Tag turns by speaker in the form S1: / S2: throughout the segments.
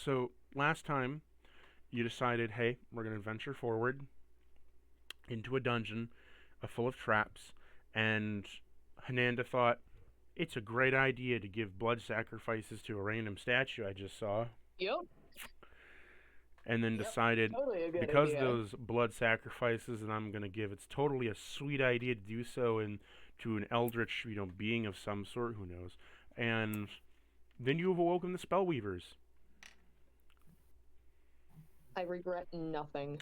S1: So last time you decided, hey, we're going to venture forward into a dungeon full of traps, and Hananda thought it's a great idea to give blood sacrifices to a random statue I just saw,
S2: Yep.
S1: and then decided
S2: Totally a good
S1: because
S2: idea.
S1: those blood sacrifices that I'm going to give, it's totally a sweet idea to do so and to an eldritch, being of some sort, who knows. And then you have awoken the Spellweavers.
S2: I regret nothing.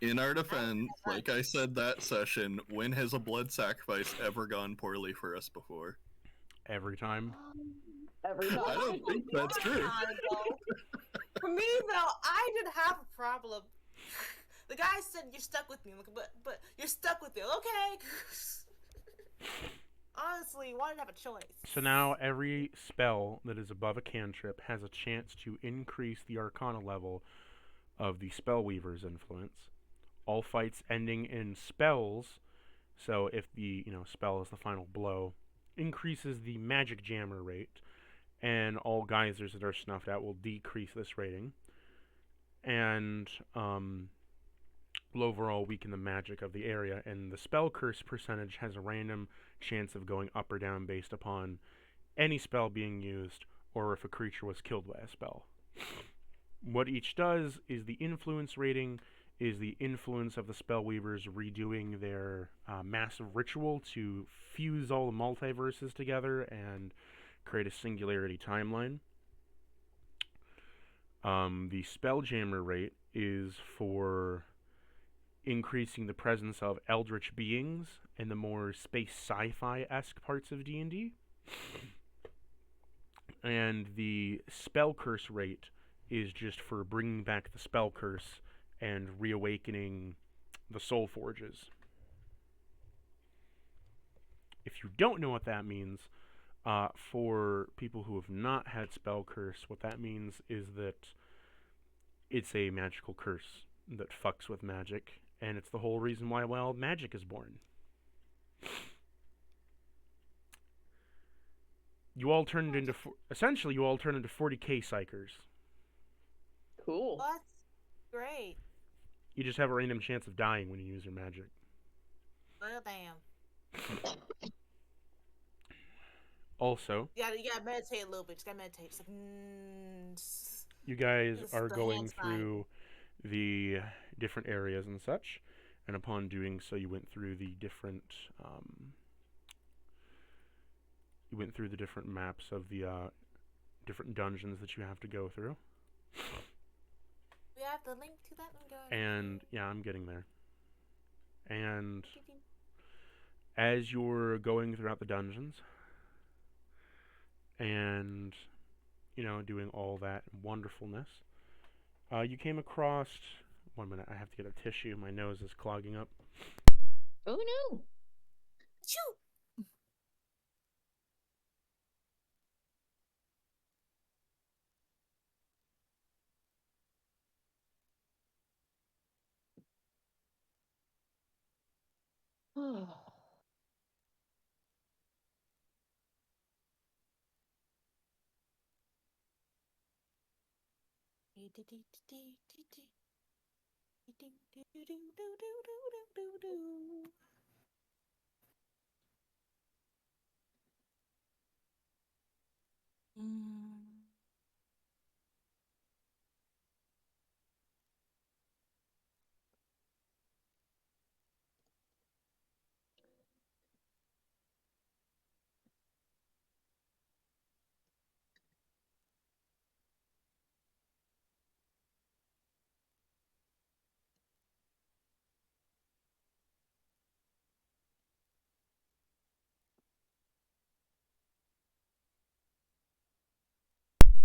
S3: In our defense, like I said that session, when has a blood sacrifice ever gone poorly for us before?
S1: Every time.
S2: Every
S3: I
S2: time.
S3: don't think that's true.
S4: For me, though, I didn't have a problem. The guy said, "You're stuck with me," but you're stuck with it, okay? Honestly, why did I have a choice?
S1: So now every spell that is above a cantrip has a chance to increase the Arcana level of the Spellweaver's influence. All fights ending in spells, so if the spell is the final blow, increases the magic jammer rate, and all geysers that are snuffed out will decrease this rating, and will overall weaken the magic of the area, and the spell curse percentage has a random chance of going up or down based upon any spell being used or if a creature was killed by a spell. What each does is the influence rating is the influence of the Spellweavers redoing their massive ritual to fuse all the multiverses together and create a singularity timeline. The Spelljammer rate is for increasing the presence of eldritch beings in the more space sci-fi-esque parts of D&D. And the Spell Curse rate is just for bringing back the Spell Curse and reawakening the Soul Forges. If you don't know what that means, for people who have not had Spell Curse, what that means is that it's a magical curse that fucks with magic, and it's the whole reason why wild magic is born. You all turned into, essentially, you all turned into 40k psychers.
S2: Cool.
S4: That's great.
S1: You just have a random chance of dying when you use your magic.
S4: Well, damn.
S1: Also,
S4: You gotta meditate a little bit. Just gotta meditate. It's like,
S1: you guys
S4: This is
S1: are
S4: the
S1: going
S4: whole time.
S1: through the different areas and such, and upon doing so, you went through the different maps of the different dungeons that you have to go through.
S4: we have the link to that one, guys.
S1: And yeah, I'm getting there. And as you're going throughout the dungeons and doing all that wonderfulness, you came across. 1 minute, I have to get a tissue. My nose is clogging up.
S2: Oh no.
S4: Choo!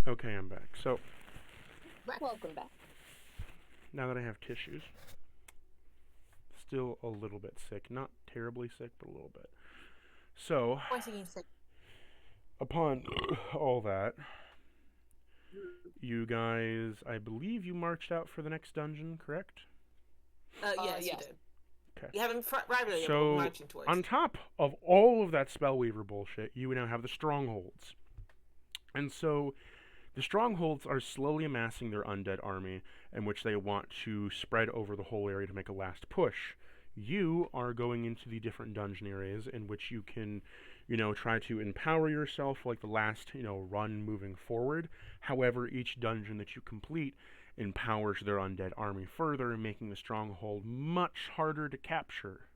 S1: Okay, I'm back. So
S2: Welcome back.
S1: now that I have tissues, still a little bit sick. Not terribly sick, but a little bit. So,
S4: Once again, sick.
S1: upon all that, you guys, I believe you marched out for the next dungeon, correct?
S4: Yes,
S2: yes.
S4: you did.
S1: Okay.
S4: You haven't arrived yet, but
S1: So,
S4: we're marching towards.
S1: on top of all of that Spellweaver bullshit, you now have the strongholds. And so, The strongholds are slowly amassing their undead army, in which they want to spread over the whole area to make a last push. You are going into the different dungeon areas in which you can, try to empower yourself like the last, run moving forward. However, each dungeon that you complete empowers their undead army further, making the stronghold much harder to capture.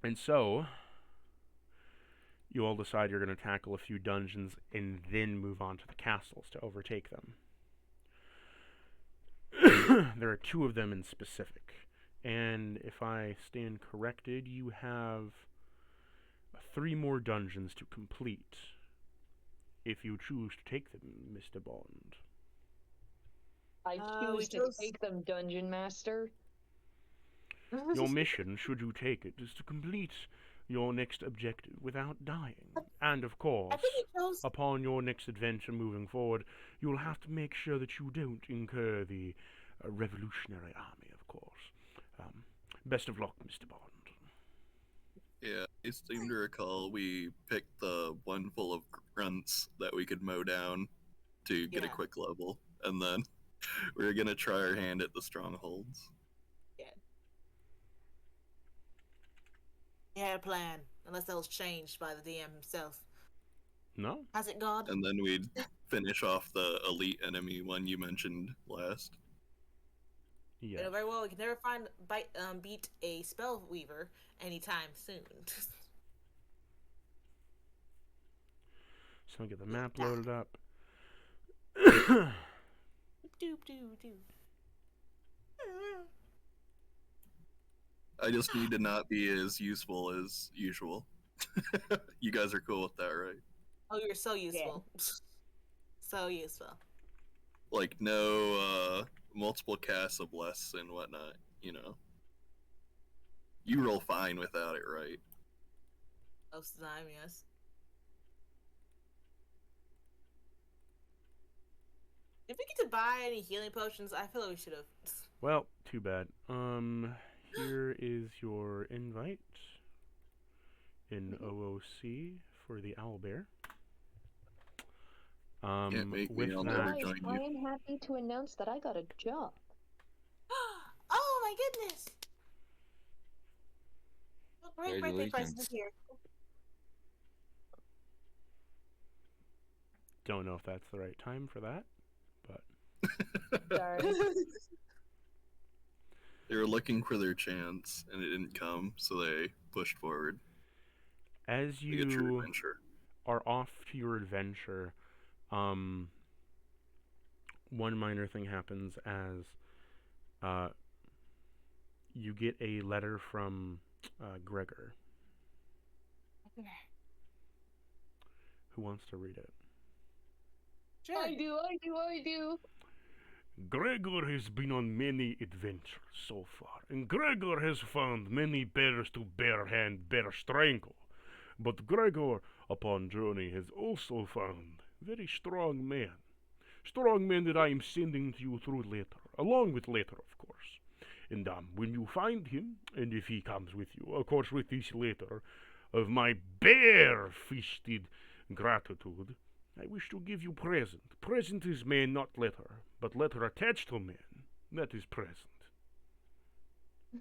S1: And so, you all decide you're going to tackle a few dungeons and then move on to the castles to overtake them. There are 2 of them in specific. And if I stand corrected, you have 3 more dungeons to complete if you choose to take them, Mr. Bond.
S2: I choose to take them, Dungeon Master.
S1: Your mission, should you take it, is to complete your next objective without dying. And of course, upon your next adventure moving forward, you will have to make sure that you don't incur the revolutionary army, of course. Best of luck, Mr. Bond.
S3: Yeah, I seem to recall we picked the one full of grunts that we could mow down to get a quick level, and then we were gonna try our hand at the strongholds.
S4: Yeah, plan. Unless that was changed by the DM himself.
S1: No?
S4: Has it gone?
S3: And then we'd finish off the elite enemy one you mentioned last.
S1: Yes.
S4: You know very well, we can never beat a spell weaver anytime soon.
S1: So I'll get the map loaded up.
S4: Doop doop doop.
S3: I just need to not be as useful as usual. You guys are cool with that, right?
S4: Oh, you're so useful. Yeah. So useful.
S3: Like, no, multiple casts of bless and whatnot, You roll fine without it, right?
S4: Most of the time, yes. If we get to buy any healing potions, I feel like we should have.
S1: Well, too bad. Here is your invite in OOC for the owlbear. With that,
S2: Guys, I am happy to announce that I got a job.
S4: Oh my goodness! Great birthday present here.
S1: don't know if that's the right time for that, but
S2: Sorry.
S3: They were looking for their chance, and it didn't come, so they pushed forward.
S1: As you are off to your adventure, one minor thing happens as you get a letter from Gregor. Who wants to read it?
S2: Sure. I do.
S1: Gregor has been on many adventures so far, and Gregor has found many bears to bear hand, bear strangle. But Gregor, upon journey, has also found very strong men. Strong men that I am sending to you through letter, along with letter, of course. And when you find him, and if he comes with you, of course with this letter, of my bare-fisted gratitude, I wish to give you present. Present is man, not letter, but letter attached to man. That is present.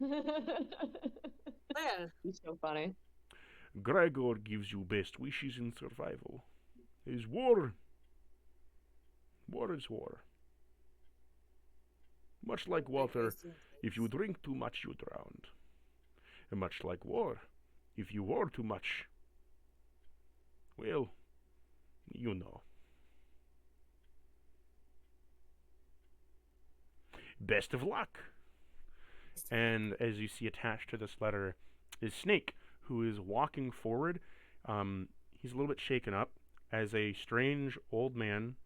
S2: Yeah, he's so funny.
S1: Gregor gives you best wishes in survival. Is war. War is war. Much like water, if you drink too much, you drown. And much like war, if you war too much, well, you know. Best of luck. And as you see attached to this letter is Snake, who is walking forward. He's a little bit shaken up as a strange old man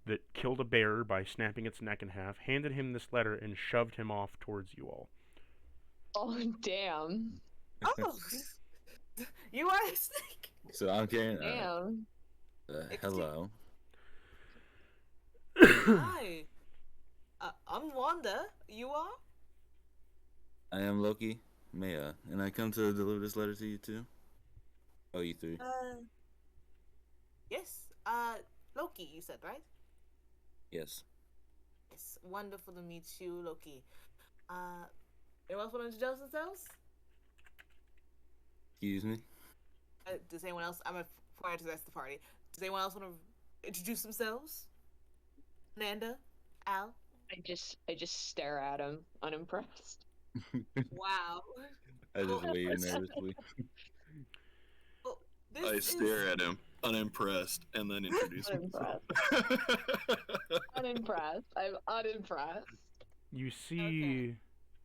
S1: that killed a bear by snapping its neck in half handed him this letter and shoved him off towards you all.
S2: Oh, damn.
S4: Oh, you are a snake.
S5: So I'm carrying.
S2: Damn.
S5: Hello.
S4: Hi. I'm Wanda. You are?
S5: I am Loki, Maya, and I come to deliver this letter to you too. Oh, you three.
S4: Yes. Loki, you said, right?
S5: Yes.
S4: It's wonderful to meet you, Loki. Anyone else want to introduce themselves?
S5: Excuse me.
S4: Does anyone else? I'm prior to the rest of the party. Does anyone else want to introduce themselves? Nanda, Al.
S2: I just stare at him, unimpressed.
S4: Wow.
S5: I just wave nervously.
S4: Well,
S3: I stare at him, unimpressed, and then introduce myself.
S2: Unimpressed. I'm unimpressed.
S1: You see,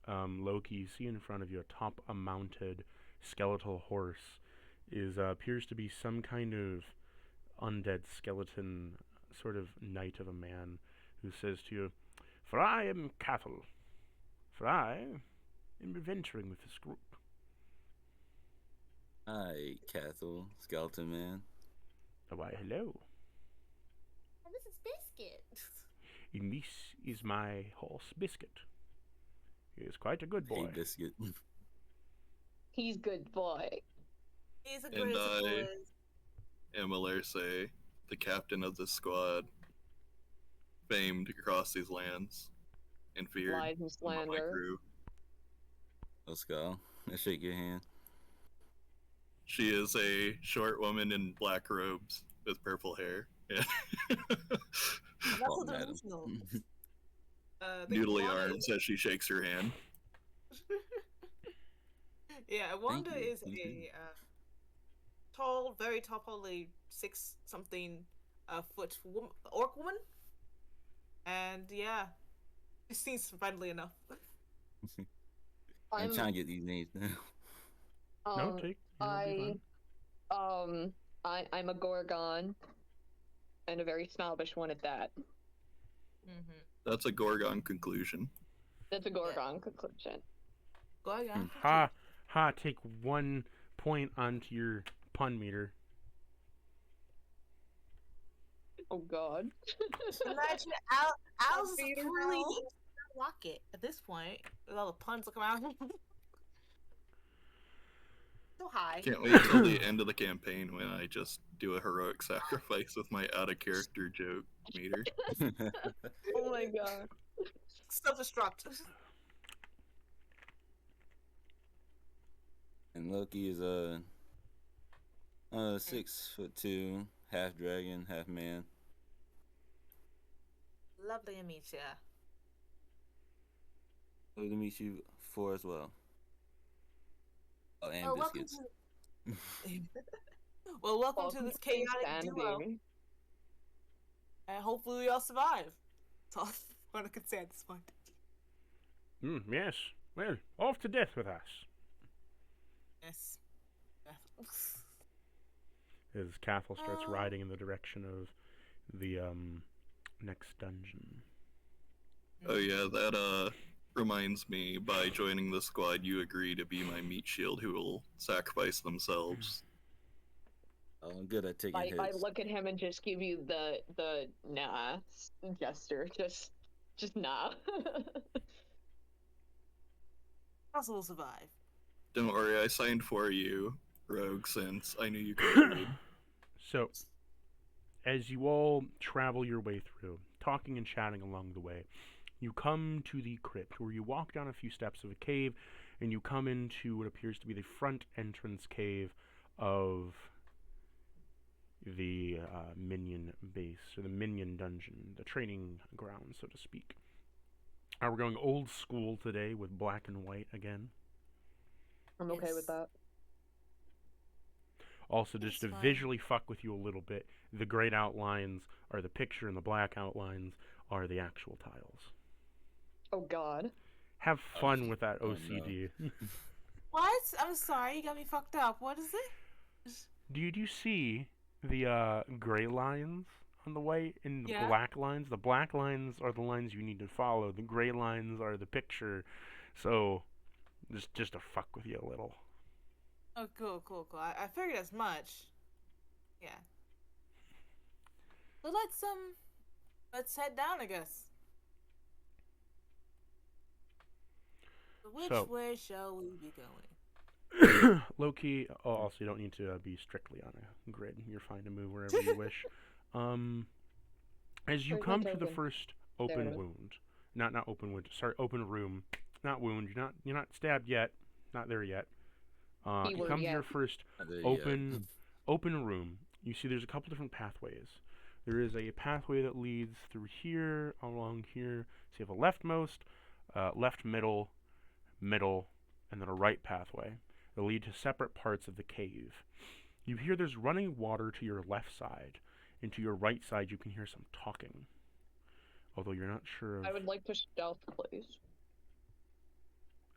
S1: Loki, you see in front of you atop a mounted skeletal horse appears to be some kind of undead skeleton, sort of knight of a man, who says to you, "For I am Cathal. For I am adventuring with this group."
S5: Hi, Cathal, Skeleton Man.
S1: Why, hello.
S4: And this is Biscuit.
S1: And this is my horse, Biscuit. He is quite a good boy.
S5: Hey, Biscuit.
S2: He's good boy.
S4: He's a
S3: And
S4: great
S3: I-
S4: boy.
S3: Amalerse, the captain of the squad, famed across these lands, and feared
S2: Lies and
S3: among my
S2: slander.
S3: crew.
S5: Let's go. Let's shake your hand.
S3: She is a short woman in black robes with purple hair. Yeah.
S4: That's
S5: Oh,
S4: so
S5: madam.
S4: delusional. I think
S3: Noodly
S4: Wanda
S3: arms as she shakes her hand.
S4: Yeah, Wanda
S5: you,
S4: is
S5: thank you.
S4: a tall, very tall, probably 6-something foot orc woman. And yeah, she seems friendly enough.
S5: I'm trying to get these names down.
S1: No,
S2: um,
S1: take. It'll be fine.
S2: I'm a Gorgon, and a very snobbish one at that.
S4: Mm-hmm.
S3: That's a Gorgon conclusion.
S2: That's a Gorgon conclusion.
S4: Go ahead.
S1: Ha, take 1 point onto your pun meter.
S2: Oh God.
S4: Imagine Al's is
S2: Peter
S4: truly
S2: Bell.
S4: rocket at this point with all the puns looking around. So high.
S3: Can't wait till the end of the campaign when I just do a heroic sacrifice with my out of character joke meter.
S2: Oh my God.
S4: Self-destruct.
S5: And Loki is 6'2", half dragon, half man.
S4: Lovely to meet ya.
S5: Lovely to meet you 4 as well. Oh, and
S4: Welcome
S5: Biscuits.
S4: Well, welcome to this chaotic duo. And hopefully we all survive. That's all I can say at this point.
S1: Yes. Well, off to death with us.
S4: Yes.
S1: As Cathal starts riding in the direction of the next dungeon.
S3: Oh yeah, that reminds me, by joining the squad you agree to be my meat shield who will sacrifice themselves.
S5: Oh, I'm good at taking
S2: I
S5: hits.
S2: look at him and just give you the nah gesture. Just nah.
S4: Also will survive.
S3: Don't worry, I signed for you, Rogue, since I knew you could read.
S1: So, as you all travel your way through, talking and chatting along the way, you come to the crypt, where you walk down a few steps of a cave, and you come into what appears to be the front entrance cave of the minion base, or the minion dungeon, the training ground, so to speak. We're going old school today with black and white again.
S2: I'm okay with that.
S1: Also, just to
S4: That's fine.
S1: visually fuck with you a little bit, the great outlines are the picture and the black outlines are the actual tiles.
S2: Oh God.
S1: Have fun
S5: Oh,
S1: with that
S5: oh, no.
S1: OCD.
S4: What? I'm sorry, you got me fucked up. What is it?
S1: Do you see the gray lines on the white and the
S4: Yeah.
S1: black lines? The black lines are the lines you need to follow. The gray lines are the picture. So, just to fuck with you a little.
S4: Oh, cool. I figured as much. Yeah. So let's head down, I guess. Which
S1: So-
S4: way shall we be going?
S1: Low-key, also you don't need to be strictly on a grid. You're fine to move wherever you wish. As you
S2: Where's my
S1: come to the
S2: token?
S1: first
S2: There it
S1: open
S2: is.
S1: wound, not open wound, sorry, open room, not wound. You're not stabbed yet, not there yet. You
S2: Keyword,
S1: come to
S2: yeah.
S1: your first open room. You see there's a couple different pathways. There is a pathway that leads through here, along here. So you have a leftmost, left middle, middle, and then a right pathway that lead to separate parts of the cave. You hear there's running water to your left side, and to your right side you can hear some talking. Although you're not sure of...
S2: I would like to stealth, please.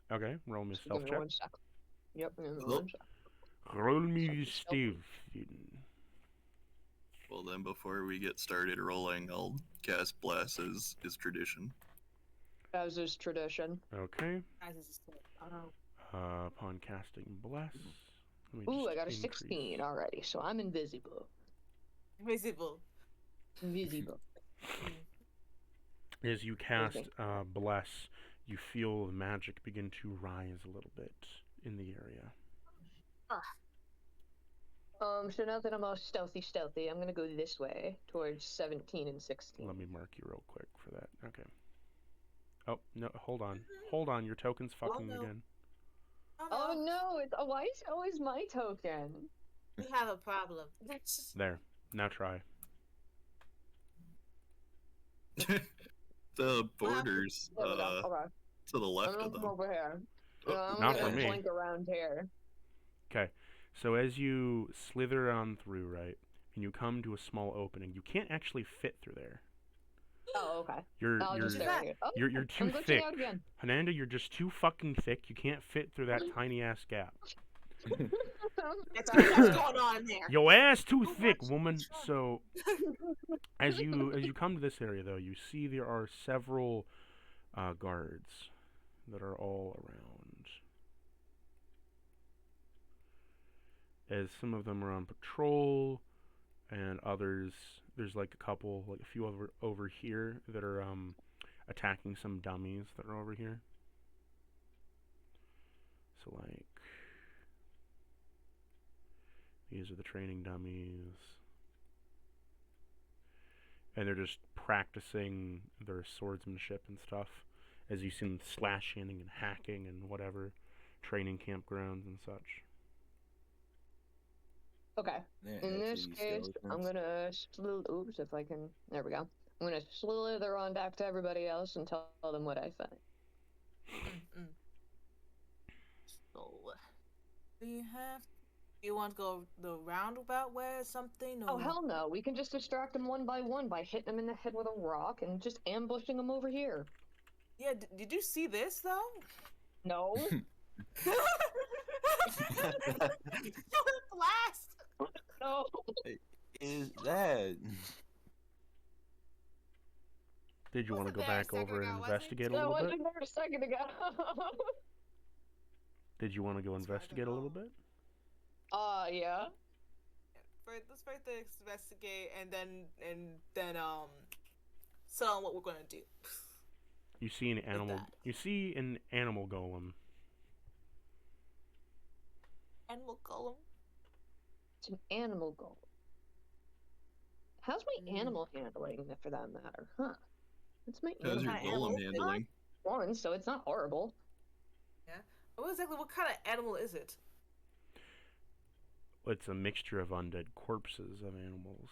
S1: Okay, roll me a
S2: Just
S1: stealth
S2: give me
S1: check.
S2: 1 sec. Yep, give me
S3: Oh.
S2: 1 sec.
S1: Roll me
S2: Something
S1: stealth.
S3: Well, then before we get started rolling, I'll cast Bless as is tradition.
S2: As is tradition.
S1: Okay.
S4: Guys, this is cool.
S1: Upon casting Bless... let me
S2: Ooh,
S1: just
S2: I got a
S1: increase.
S2: 16 already, so I'm invisible.
S4: Visible.
S2: Invisible.
S1: As you cast
S2: me.
S1: Bless, you feel the magic begin to rise a little bit in the area.
S2: So now that I'm all stealthy, I'm gonna go this way, towards 17 and 16.
S1: Let me mark you real quick for that. Okay. Oh, no, hold on. Hold on, your token's fucking
S4: no.
S1: again.
S2: Oh no, why is it always my token?
S4: We have a problem.
S1: There. Now try.
S3: The borders
S2: There we go, okay.
S3: to the
S2: I'm
S3: left
S2: gonna
S3: of
S2: come
S3: them.
S2: over here.
S3: Oh,
S2: I'm
S1: Not
S2: gonna
S1: for me.
S2: flank around here.
S1: Okay. So as you slither on through, right, and you come to a small opening, you can't actually fit through there.
S2: Oh, okay.
S1: You're
S2: I'll
S1: you're
S2: just stare at it. Oh,
S1: you're too
S2: I'm glitching
S1: thick.
S2: out again.
S1: Hananda, you're just too fucking thick. You can't fit through that tiny ass gap.
S4: What's going on there?
S1: Your ass too thick, woman. So as you come to this area, though, you see there are several guards that are all around. As some of them are on patrol, and others, there's like a few over here that are attacking some dummies that are over here. So like, these are the training dummies. And they're just practicing their swordsmanship and stuff. As you see them slashing and hacking and whatever. Training campgrounds and such.
S2: Okay. In this case, I'm gonna oops, if I can. There we go. I'm gonna slither on back to everybody else and tell them what I think.
S4: So, do you want to go the roundabout way or something? Or...
S2: Oh hell no! We can just distract them one by one by hitting them in the head with a rock and just ambushing them over here.
S4: Yeah. Did you see this though?
S2: No.
S4: Blast!
S2: No.
S5: Is that?
S1: Did you want to
S4: Wasn't
S1: go
S4: there a
S1: back over
S4: second
S1: and
S4: ago, was it?
S1: investigate a
S2: No,
S1: little
S2: I
S1: bit?
S2: wasn't there a second ago.
S1: Did you want to go investigate a little bit?
S2: Yeah.
S4: Let's first investigate and then tell them what we're gonna do.
S1: You see an animal.
S4: that.
S1: You see an animal golem.
S4: Animal golem.
S2: It's an animal goal. How's my animal handling, for that matter? Huh? It's my
S3: How's your
S2: animal
S3: golem handling?
S2: one, so it's not horrible.
S4: Yeah. What kind of animal is it?
S1: It's a mixture of undead corpses of animals.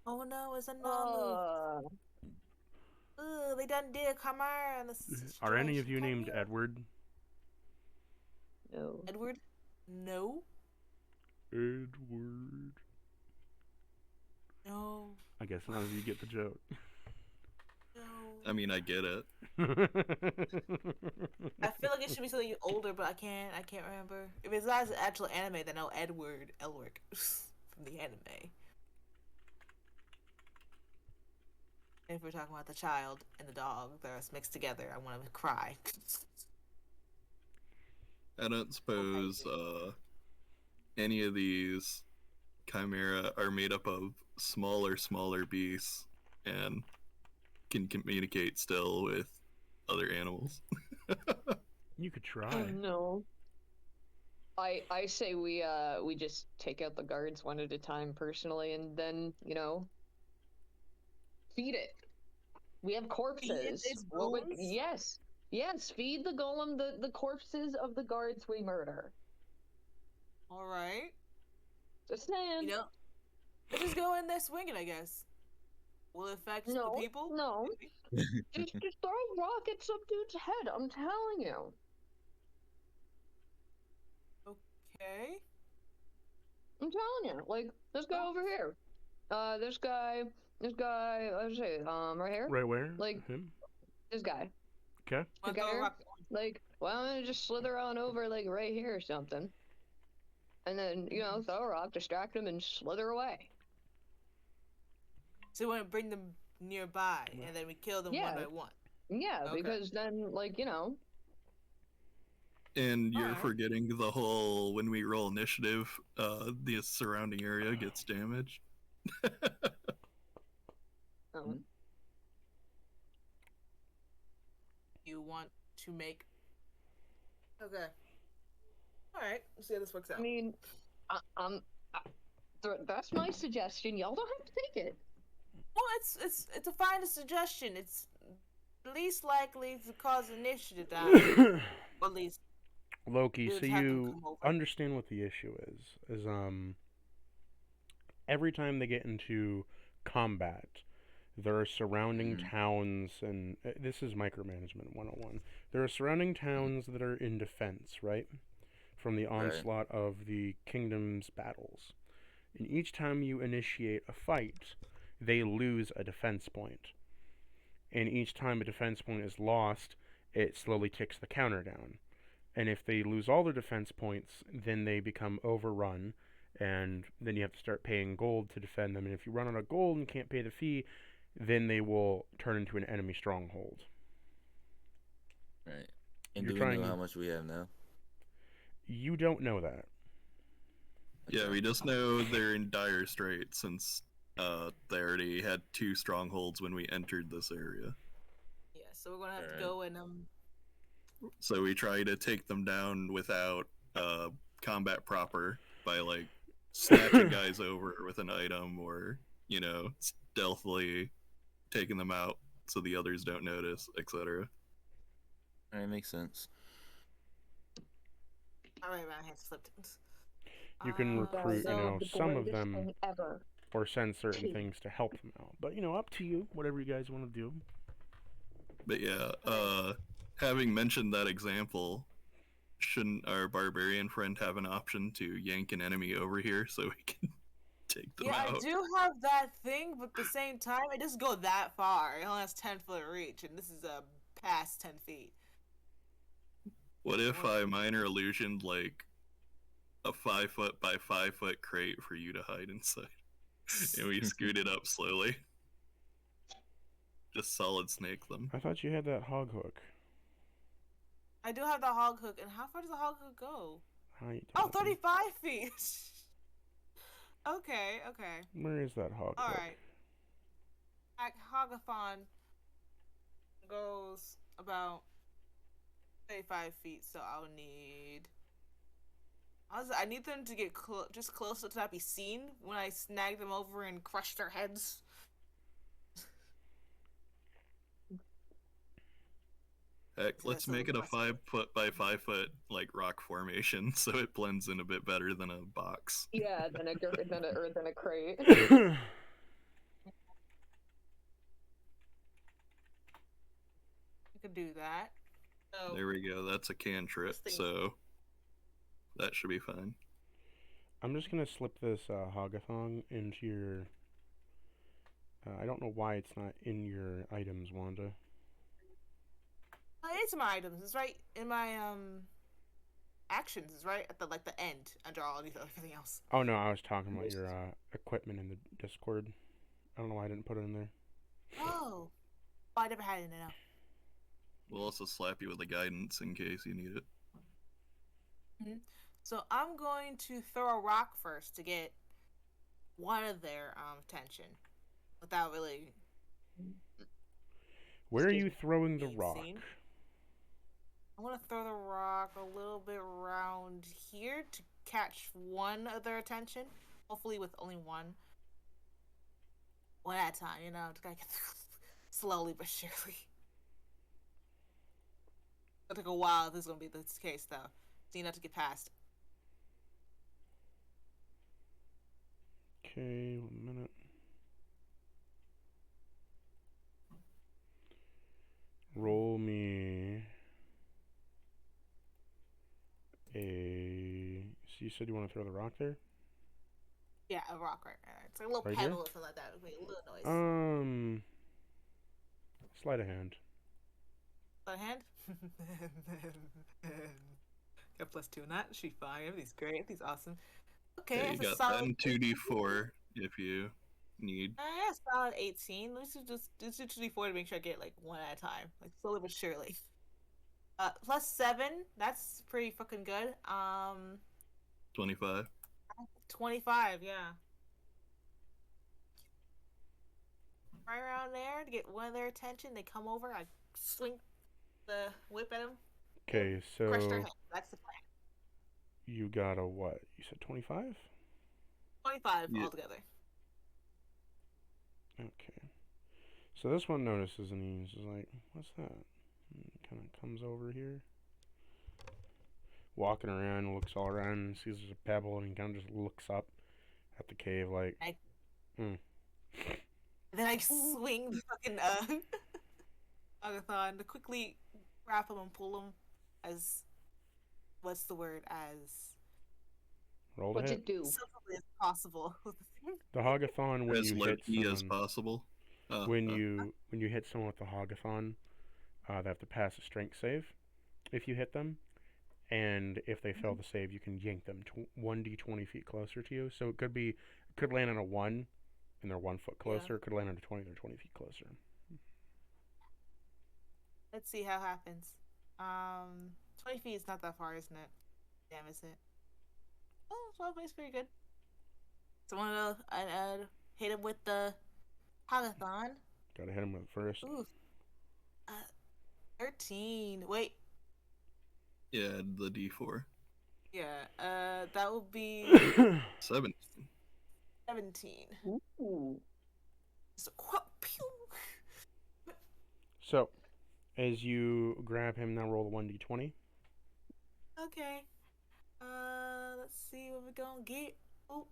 S4: Oh no, it's a normal. They done did come on.
S1: Are any of you named Edward?
S2: No.
S4: Edward? No.
S1: Edward.
S4: No.
S1: I guess none of you get the joke.
S4: No.
S3: I mean, I get it.
S4: I feel like it should be something older, but I can't remember. If it's not an actual anime, then I'll Edward Elric from the anime. And if we're talking about the child and the dog that are mixed together, I want to cry.
S3: I don't suppose any of these chimera are made up of smaller beasts and can communicate still with other animals.
S1: You could try.
S2: Oh no. I say we just take out the guards one at a time personally, and then feed it. We have corpses.
S4: its
S2: What would,
S4: bones?
S2: yes. Yes, feed the golem the corpses of the guards we murder.
S4: All right.
S2: Just saying.
S4: You know, let's just go in there swinging, I guess. Will it affect the
S2: No,
S4: people?
S2: no.
S4: Maybe.
S2: Just throw a rock at some dude's head. I'm telling you.
S4: Okay.
S2: I'm telling you. Like, this guy over here. This guy, let's see, right here?
S1: Right where?
S2: Like,
S1: Him?
S2: this guy.
S1: Okay.
S2: The guy here? Like, why don't you just slither on over, like, right here or something? And then, you know, throw a rock, distract him, and slither away.
S4: So we want to bring them nearby, and then we kill them one by one.
S2: Yeah,
S4: Okay.
S2: because then, like, you know.
S3: And you're
S4: Alright.
S3: forgetting the whole when we roll initiative, the surrounding area gets damaged.
S4: You want to make. Okay. Alright, let's see how this works out.
S2: I mean, that's my suggestion. Y'all don't have to take it.
S4: Well, it's a fine suggestion. It's least likely to cause initiative damage. At least.
S1: Loki,
S4: Dudes
S1: so
S4: have to
S1: you
S4: come over.
S1: understand what the issue is every time they get into combat, there are surrounding towns, and this is micromanagement 101. There are surrounding towns that are in defense, right? From the onslaught of the kingdom's battles. And each time you initiate a fight, they lose a defense point. And each time a defense point is lost, it slowly ticks the counter down. And if they lose all their defense points, then they become overrun, and then you have to start paying gold to defend them. And if you run out of gold and can't pay the fee, then they will turn into an enemy stronghold.
S5: Right. And
S1: You're
S5: do we know how much we have now?
S1: You don't know that.
S3: Yeah, we just know they're in dire straits since they already had 2 strongholds when we entered this area.
S4: Yeah, so we're gonna have to go and
S3: So we try to take them down without combat proper by like snatching guys over with an item, or you know, stealthily taking them out so the others don't notice, etc.
S5: Alright, makes sense.
S4: Alright, my hand slipped.
S1: You can recruit,
S4: so-
S1: you know, some of them,
S2: Thing ever.
S1: or send certain things to help them out. But, you know, up to you, whatever you guys want to do.
S3: But yeah, having mentioned that example, shouldn't our barbarian friend have an option to yank an enemy over here so we can take them
S4: Yeah,
S3: out?
S4: I do have that thing, but at the same time, it doesn't go that far. It only has 10-foot reach, and this is past 10 feet.
S3: What if I minor illusioned like a 5-foot by 5-foot crate for you to hide inside, and we scoot it up slowly? Just solid snake them.
S1: I thought you had that hog hook.
S4: I do have the hog hook, and how far does the hog hook go?
S1: Height.
S4: Oh, 35 feet! Okay.
S1: Where is that hog hook?
S4: Alright. Hogathon goes about 35 feet, so I'll need... I need them to get just close enough to not be seen when I snag them over and crush their heads.
S3: Heck, let's make it a 5-foot by 5-foot like rock formation so it blends in a bit better than a box.
S2: Yeah, than a crate.
S4: I could do that. So,
S3: There we go. That's a cantrip, so that should be fine.
S1: I'm just going to slip this Hogathon into your... I don't know why it's not in your items, Wanda.
S4: it's in my items. It's right in my actions. It's right at the end under all everything else.
S1: Oh no, I was talking about your equipment in the Discord. I don't know why I didn't put it in there.
S4: Oh, I never had it in it.
S3: We'll also slap you with a guidance in case you need it.
S4: So I'm going to throw a rock first to get one of their attention without really.
S1: Where are you throwing the rock?
S4: Seen. I'm gonna throw the rock a little bit around here to catch one of their attention. Hopefully with only one at a time, you know, to slowly but surely. It took a while. If this is gonna be the case, though. So you have to get past.
S1: Okay, 1 minute. Roll me a. So you said you want to throw the rock there?
S4: Yeah, a rock right there. It's like a little
S1: Right
S4: pebble
S1: here?
S4: or something like that. It would make a little noise.
S1: Sleight of hand.
S4: By hand? Got +2 on that. Should be fine. Everything's great. Everything's awesome. Okay,
S3: Yeah, you
S4: that's a
S3: got
S4: solid.
S3: then 2d4 if you need.
S4: Yeah, solid 18. Let's just do 2d4 to make sure I get like one at a time, like slowly but surely. +7. That's pretty fucking good.
S3: 25.
S4: 25. Yeah. Right around there to get one of their attention. They come over. I swing the whip at them.
S1: Okay,
S4: Crush their
S1: so
S4: head. That's the plan.
S1: you got a what? You said 25?
S4: 25
S3: Yeah.
S4: altogether.
S1: Okay. So this one notices and he's just like, what's that? Kind of comes over here. Walking around, looks all around and sees there's a pebble and he kind of just looks up at the cave like,
S4: And then I swing the fucking Agathon to quickly wrap him and pull him as what's the word, as
S1: roll to
S2: What's
S1: hit.
S2: it do?
S4: subtly as possible.
S1: The Hogathon when
S3: As
S1: you hit
S3: low-key as
S1: someone,
S3: possible.
S1: when you hit someone with the Hogathon, they have to pass a strength save if you hit them, and if they fail the save, you can yank them 1d20 feet closer to you. So it could land on a 1, and they're 1 foot closer. It could land on a 20, they're 20 feet closer.
S4: Let's see how it happens. 20 feet is not that far, isn't it? Damn, is it? Oh, 12 feet is pretty good. So I'd hit him with the Hagathon.
S1: Gotta hit him with it first.
S4: Ooh. 13. Wait.
S3: Yeah, the d4.
S4: Yeah, that would be
S3: 17.
S4: 17.
S2: Ooh.
S4: So, pew.
S1: So, as you grab him, now roll the 1d20.
S4: Okay. Let's see what we're gonna get. Ooh.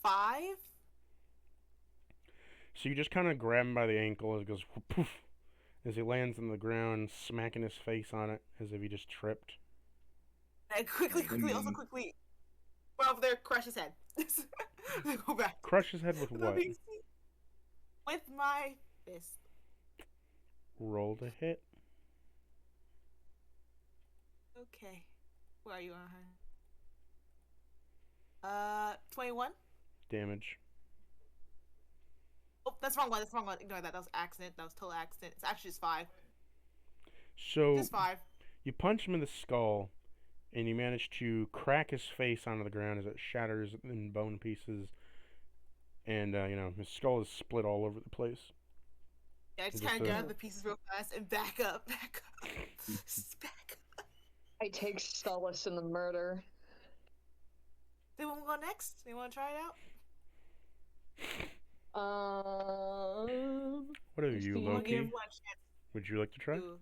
S4: 5?
S1: So you just kind of grab him by the ankle as it goes poof, as he lands on the ground, smacking his face on it as if he just tripped.
S4: And quickly, also quickly run over there, crush his head. Then go back.
S1: Crush his head with what?
S4: With my fist.
S1: Roll to hit.
S4: Okay. Where are you on her? 21?
S1: Damage.
S4: Oh, that's the wrong one. That's the wrong one. Ignore that. That was accident. That was total accident. It's actually just 5.
S1: So
S4: Just 5.
S1: you punch him in the skull, and you manage to crack his face onto the ground as it shatters in bone pieces. And, his skull is split all over the place.
S4: Yeah, I just
S1: Just
S4: kind of
S1: a-
S4: grab the pieces real fast and back up. Just back up.
S2: I take solace in the murder.
S4: They want to go next? They want to try it out?
S1: What are you,
S2: I'll
S4: I'll give
S1: Loki?
S4: one chance
S1: Would you like to try?
S4: to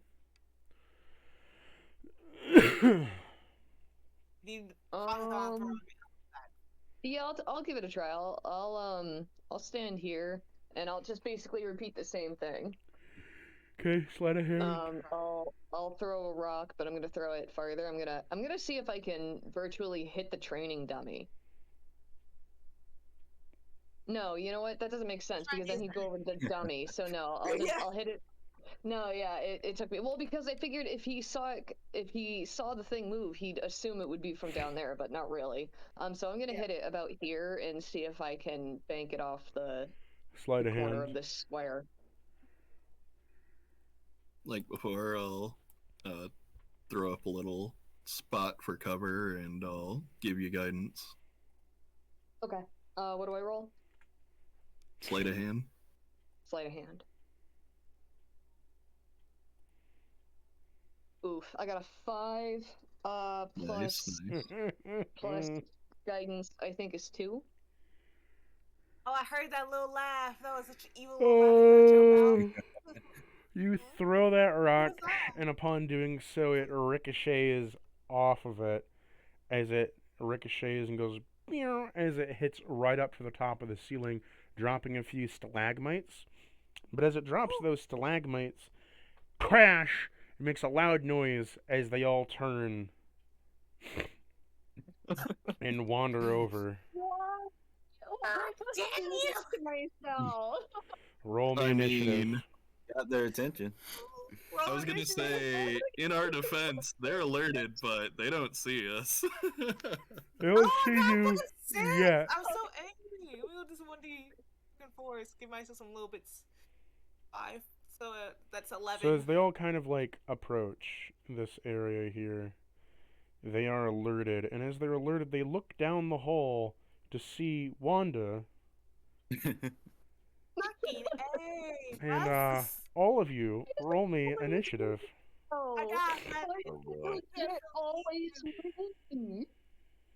S4: need
S2: Yeah, I'll give it a try. I'll stand here and I'll just basically repeat the same thing.
S1: Okay, sleight of hand.
S2: I'll throw a rock, but I'm gonna throw it farther. I'm gonna see if I can virtually hit the training dummy. No, you know what? That doesn't make sense because then he'd go over the dummy. So no, I'll hit it. No, yeah, it took me. Well, because I figured if he saw the thing move, he'd assume it would be from down there, but not really. So I'm gonna hit it about here and see if I can bank it off the
S1: Sleight of
S2: corner
S1: hand.
S2: of this square.
S3: Like before, I'll throw up a little spot for cover and I'll give you guidance.
S2: Okay. What do I roll?
S3: Sleight of hand.
S2: Sleight of hand. Oof, I got a 5.
S3: Nice.
S2: Plus guidance, I think is 2.
S4: Oh, I heard that little laugh. That was such an evil little laugh coming out your mouth.
S1: Oh, you throw that rock,
S4: What was that?
S1: and upon doing so, it ricochets off of it as it ricochets and goes meow, as it hits right up to the top of the ceiling, dropping a few stalagmites. But as it drops those stalagmites, crash! It makes a loud noise as they all turn and wander over.
S2: What? Why
S4: Damn
S2: would I do
S4: you!
S2: this to myself?
S1: Roll me
S3: I
S1: initiative.
S3: mean,
S5: Got their attention.
S3: I was gonna say, in our defense, they're alerted, but they don't see us.
S1: They don't
S4: Oh
S1: see
S4: my god,
S1: you
S4: fucking serious!
S1: yet.
S4: I'm so angry. We will just 1D fucking force. Give myself some little bits. 5. So that's 11.
S1: So as they all kind of like approach this area here, they are alerted, and as they're alerted, they look down the hall to see Wanda,
S4: Fucking A.
S1: and
S4: Russ.
S1: all of you roll me initiative.
S2: Oh,
S4: I got that.
S2: why
S5: Oh,
S2: does
S5: boy.
S2: it always me?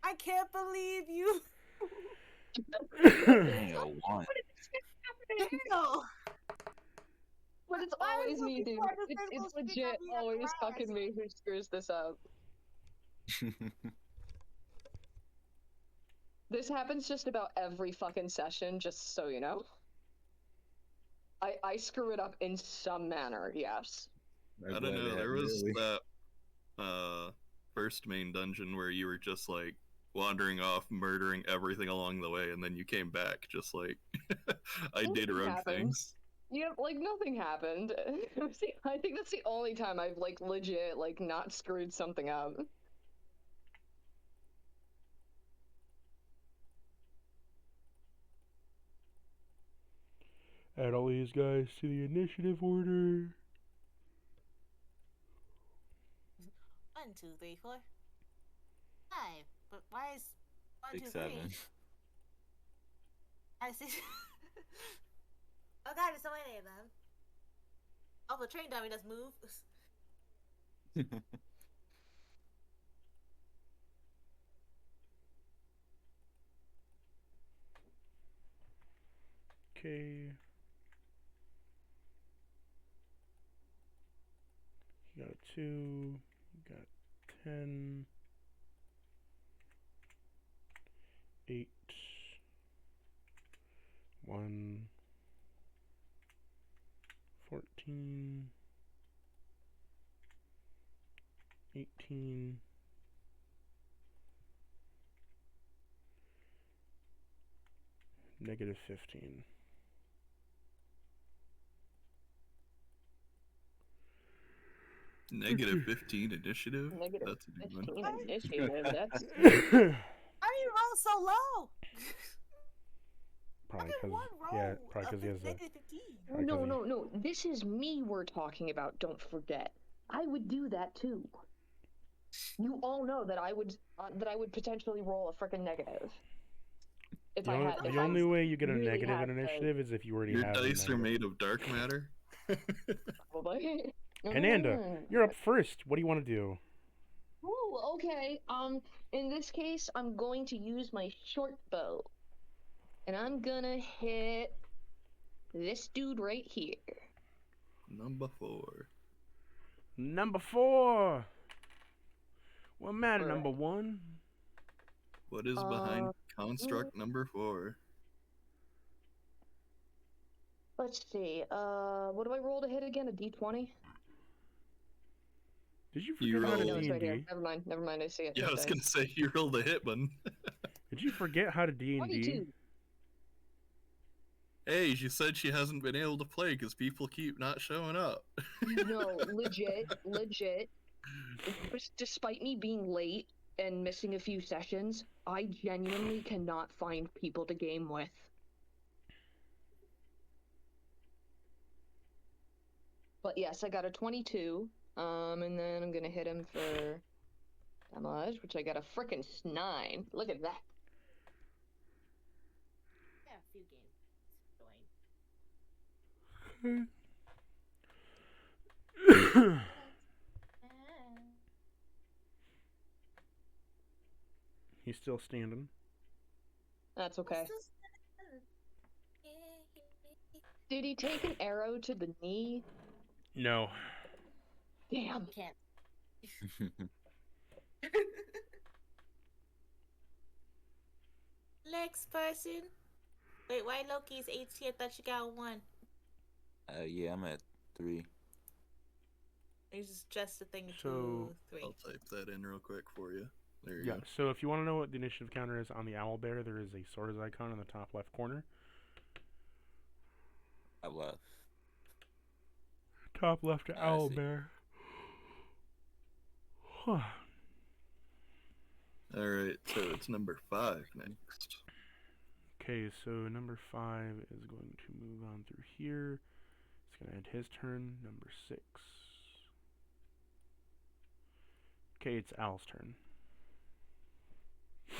S4: I can't believe you.
S5: Dang, a one.
S4: No.
S2: But it's
S4: Why
S2: always
S4: would
S2: me,
S4: people
S2: dude.
S4: understand
S2: It's
S4: those
S2: legit
S4: people being
S2: always
S4: harassed?
S2: fucking me who screws this up. This happens just about every fucking session, just so you know. I screw it up in some manner, yes.
S3: I don't know. There was that first main dungeon where you were just like wandering off, murdering everything along the way, and then you came back just like I did
S2: Nothing
S3: rogue
S2: happened.
S3: things.
S2: Yeah, like nothing happened. See, I think that's the only time I've like legit like not screwed something up.
S1: Add all these guys to the initiative order.
S4: 1, 2, 3, 4, 5. But why is 1, 2,
S5: 6,
S4: 3?
S5: 7.
S4: I see. Oh god, there's so many of them. Oh, the train dummy does move.
S1: Okay. You got a 2. You got 10. 8. 1. 14. 18. Negative 15.
S3: Negative 15 initiative?
S2: Negative
S3: That's a good one.
S2: 15 initiative, that's...
S4: How do you roll so low?
S1: Probably
S4: Fucking
S1: because
S4: one roll
S1: he has a.
S4: negative 15.
S1: Probably 'cause
S2: No,
S1: he-
S2: no, no. This is me we're talking about, don't forget. I would do that too. You all know that I would potentially roll a freaking negative. If
S1: The,
S2: I
S1: only,
S2: had
S1: the
S2: if I
S1: only way you get a
S2: really
S1: negative
S2: had
S1: in
S2: to-
S1: initiative is if you already
S3: Your
S1: have a
S3: dice are
S1: negative.
S3: made of dark matter?
S2: Probably.
S1: Ananda, you're up first. What do you want to do?
S2: Oh, okay. In this case, I'm going to use my short bow. And I'm gonna hit this dude right here.
S3: Number 4.
S1: Number 4. What matter,
S2: Alright.
S1: number 1?
S3: What is behind construct number 4?
S2: Let's see. What do I roll to hit again? A d20?
S1: Did you
S3: You
S1: forget how to
S2: No, it's right here.
S1: D&D?
S2: Never mind. I see it.
S3: Yeah, I was gonna say you rolled a hit one.
S1: Did you forget how to D&D?
S2: 22.
S3: Hey, she said she hasn't been able to play because people keep not showing up.
S2: No, legit. Despite me being late and missing a few sessions, I genuinely cannot find people to game with. But yes, I got a 22. And then I'm gonna hit him for damage, which I got a frickin' 9. Look at that.
S4: Yeah, a few games. Join.
S1: He's still standing.
S2: That's okay. Did he take an arrow to the knee?
S1: No.
S2: Damn.
S4: Can't. Next person. Wait, why Loki's HP? I thought you got 1.
S5: Yeah, I'm at 3.
S4: It's just a thing
S1: So-
S4: 2, 3.
S3: I'll type that in real quick for you. There you
S1: Yeah,
S3: go.
S1: so if you want to know what the initiative counter is on the owl bear, there is a swords icon in the top left corner.
S5: Top left.
S1: Top left
S5: I
S1: owl
S5: see.
S1: bear.
S3: Alright, so it's number 5 next.
S1: Okay, so number 5 is going to move on through here. It's going to end his turn. Number 6. Okay, it's Owl's turn.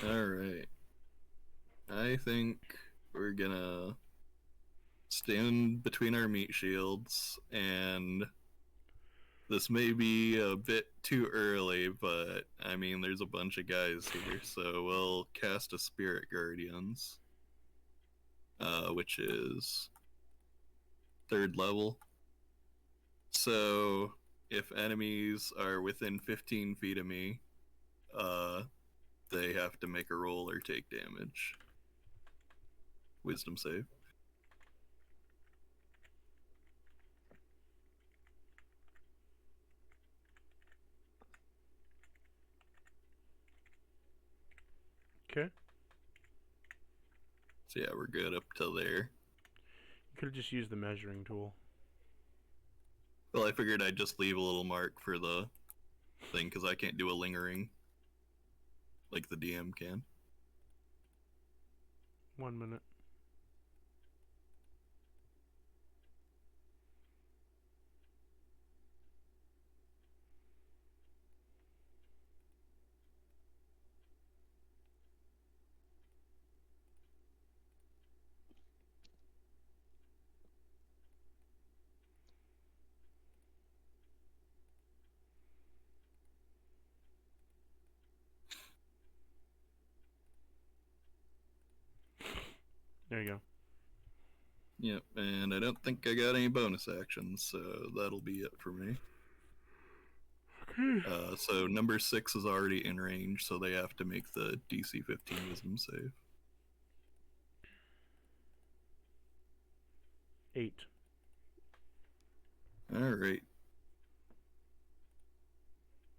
S3: Alright. I think we're gonna stand between our meat shields, and this may be a bit too early, but I mean, there's a bunch of guys here, so we'll cast a Spirit Guardians, which is 3rd level. So if enemies are within 15 feet of me, they have to make a roll or take damage. Wisdom save.
S1: Okay.
S3: So yeah, we're good up till there.
S1: You could have just used the measuring tool.
S3: Well, I figured I'd just leave a little mark for the thing, because I can't do a lingering like the DM can.
S1: 1 minute. There you go.
S3: Yep, and I don't think I got any bonus actions, so that'll be it for me. So number 6 is already in range, so they have to make the DC 15 Wisdom save.
S1: 8.
S3: Alright.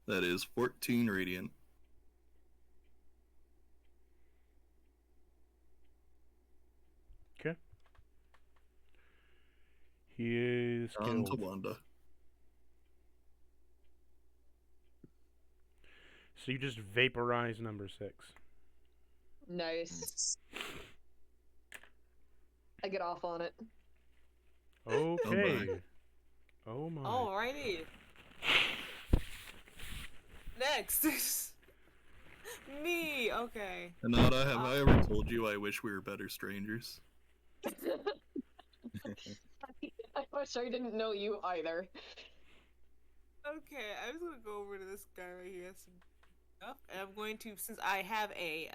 S3: That is 14 Radiant.
S1: Okay. He is
S3: On to
S1: killed.
S3: Wanda.
S1: So you just vaporize number 6.
S2: Nice. I get off on it.
S1: Okay. Oh my.
S4: Alrighty. Next. Me. Okay.
S3: Anada, have I ever told you I wish we were better strangers?
S2: I wish I didn't know you either.
S4: Okay, I'm just gonna go over to this guy right here. And I'm going to, since I have a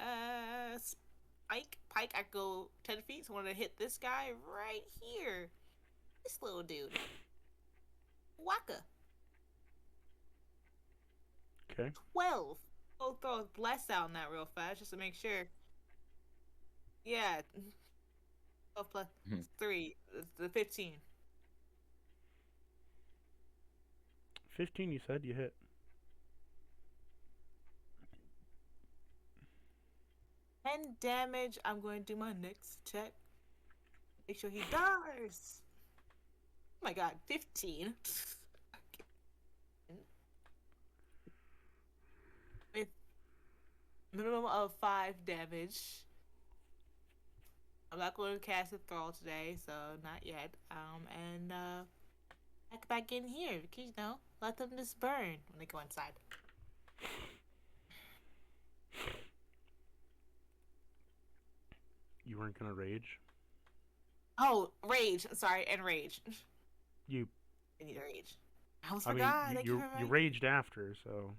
S4: pike, I go 10 feet. So I'm gonna hit this guy right here. This little dude. Waka.
S1: Okay.
S4: 12. Go throw a bless out on that real fast just to make sure. Yeah. 12 plus 3. The 15.
S1: 15, you said you hit.
S4: And damage. I'm going to do my next check. Make sure he dies. Oh my god, 15. With minimum of 5 damage. I'm not going to cast a thrall today, so not yet. And back in here, because you know, let them just burn when they go inside.
S1: You weren't gonna rage?
S4: Oh, rage. Sorry, and rage.
S1: You.
S4: I need a rage. I almost
S1: I mean,
S4: forgot. Thank
S1: you
S4: for
S1: raged after, so.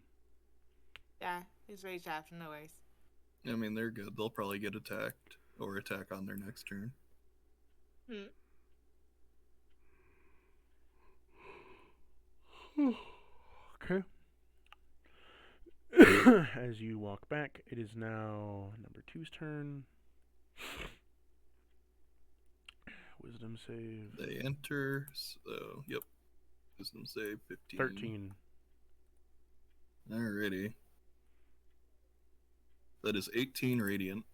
S4: Yeah, he's raged after, no worries.
S3: I mean, they're good. They'll probably get attacked or attack on their next turn.
S1: Okay. As you walk back, it is now number two's turn. Wisdom save.
S3: They enter, so, yep. Wisdom save 15.
S1: 13.
S3: Alrighty. That is 18 radiant.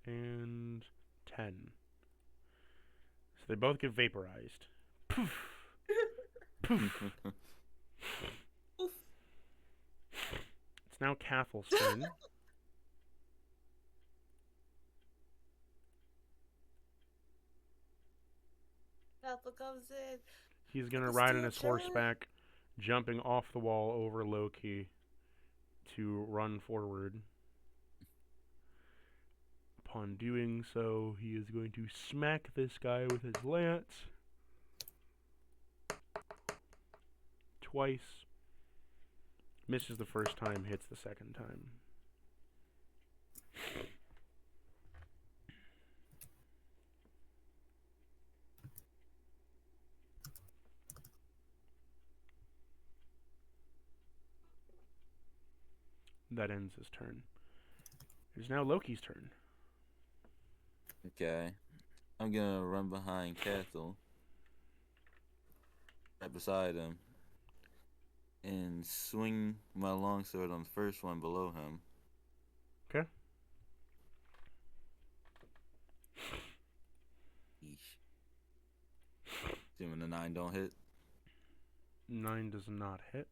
S1: And 10. So they both get vaporized. Poof. Poof. It's now Cathel's turn.
S4: Cathel comes in.
S1: He's going to
S4: Let's
S1: ride
S4: do
S1: on
S4: a
S1: his
S4: charge.
S1: horseback, jumping off the wall over Loki to run forward. Upon doing so, he is going to smack this guy with his lance. Twice. Misses the first time, hits the second time. That ends his turn. It is now Loki's turn.
S5: Okay. I'm gonna run behind Cathel, right beside him, and swing my longsword on the first one below him.
S1: Okay.
S5: Yeesh. Assuming the 9 don't hit.
S1: 9 does not hit.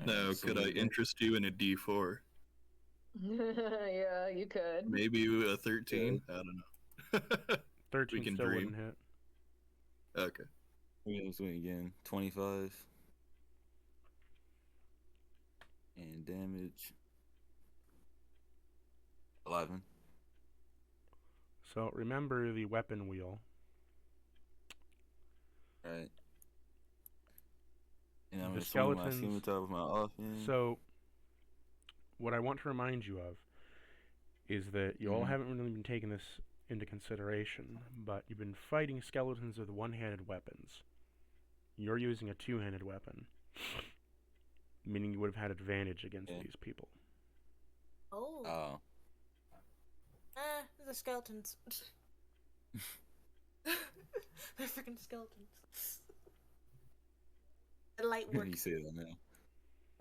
S3: Now, could I interest you in a D4?
S2: Yeah, you could.
S3: Maybe a 13? I don't know.
S1: 13
S3: can
S1: still
S3: dream.
S1: wouldn't hit.
S3: Okay.
S5: We're gonna swing again. 25. And damage. 11.
S1: So remember the weapon wheel.
S5: Right. And I'm
S1: The
S5: gonna swing my
S1: skeletons-
S5: scimitar with my offhand.
S1: So what I want to remind you of is that you all haven't really been taking this into consideration, but you've been fighting skeletons with one-handed weapons. You're using a two-handed weapon, meaning you would have had advantage against these people.
S4: Oh.
S5: Oh.
S4: The skeletons. They're freaking skeletons. The light work.
S5: You say that now.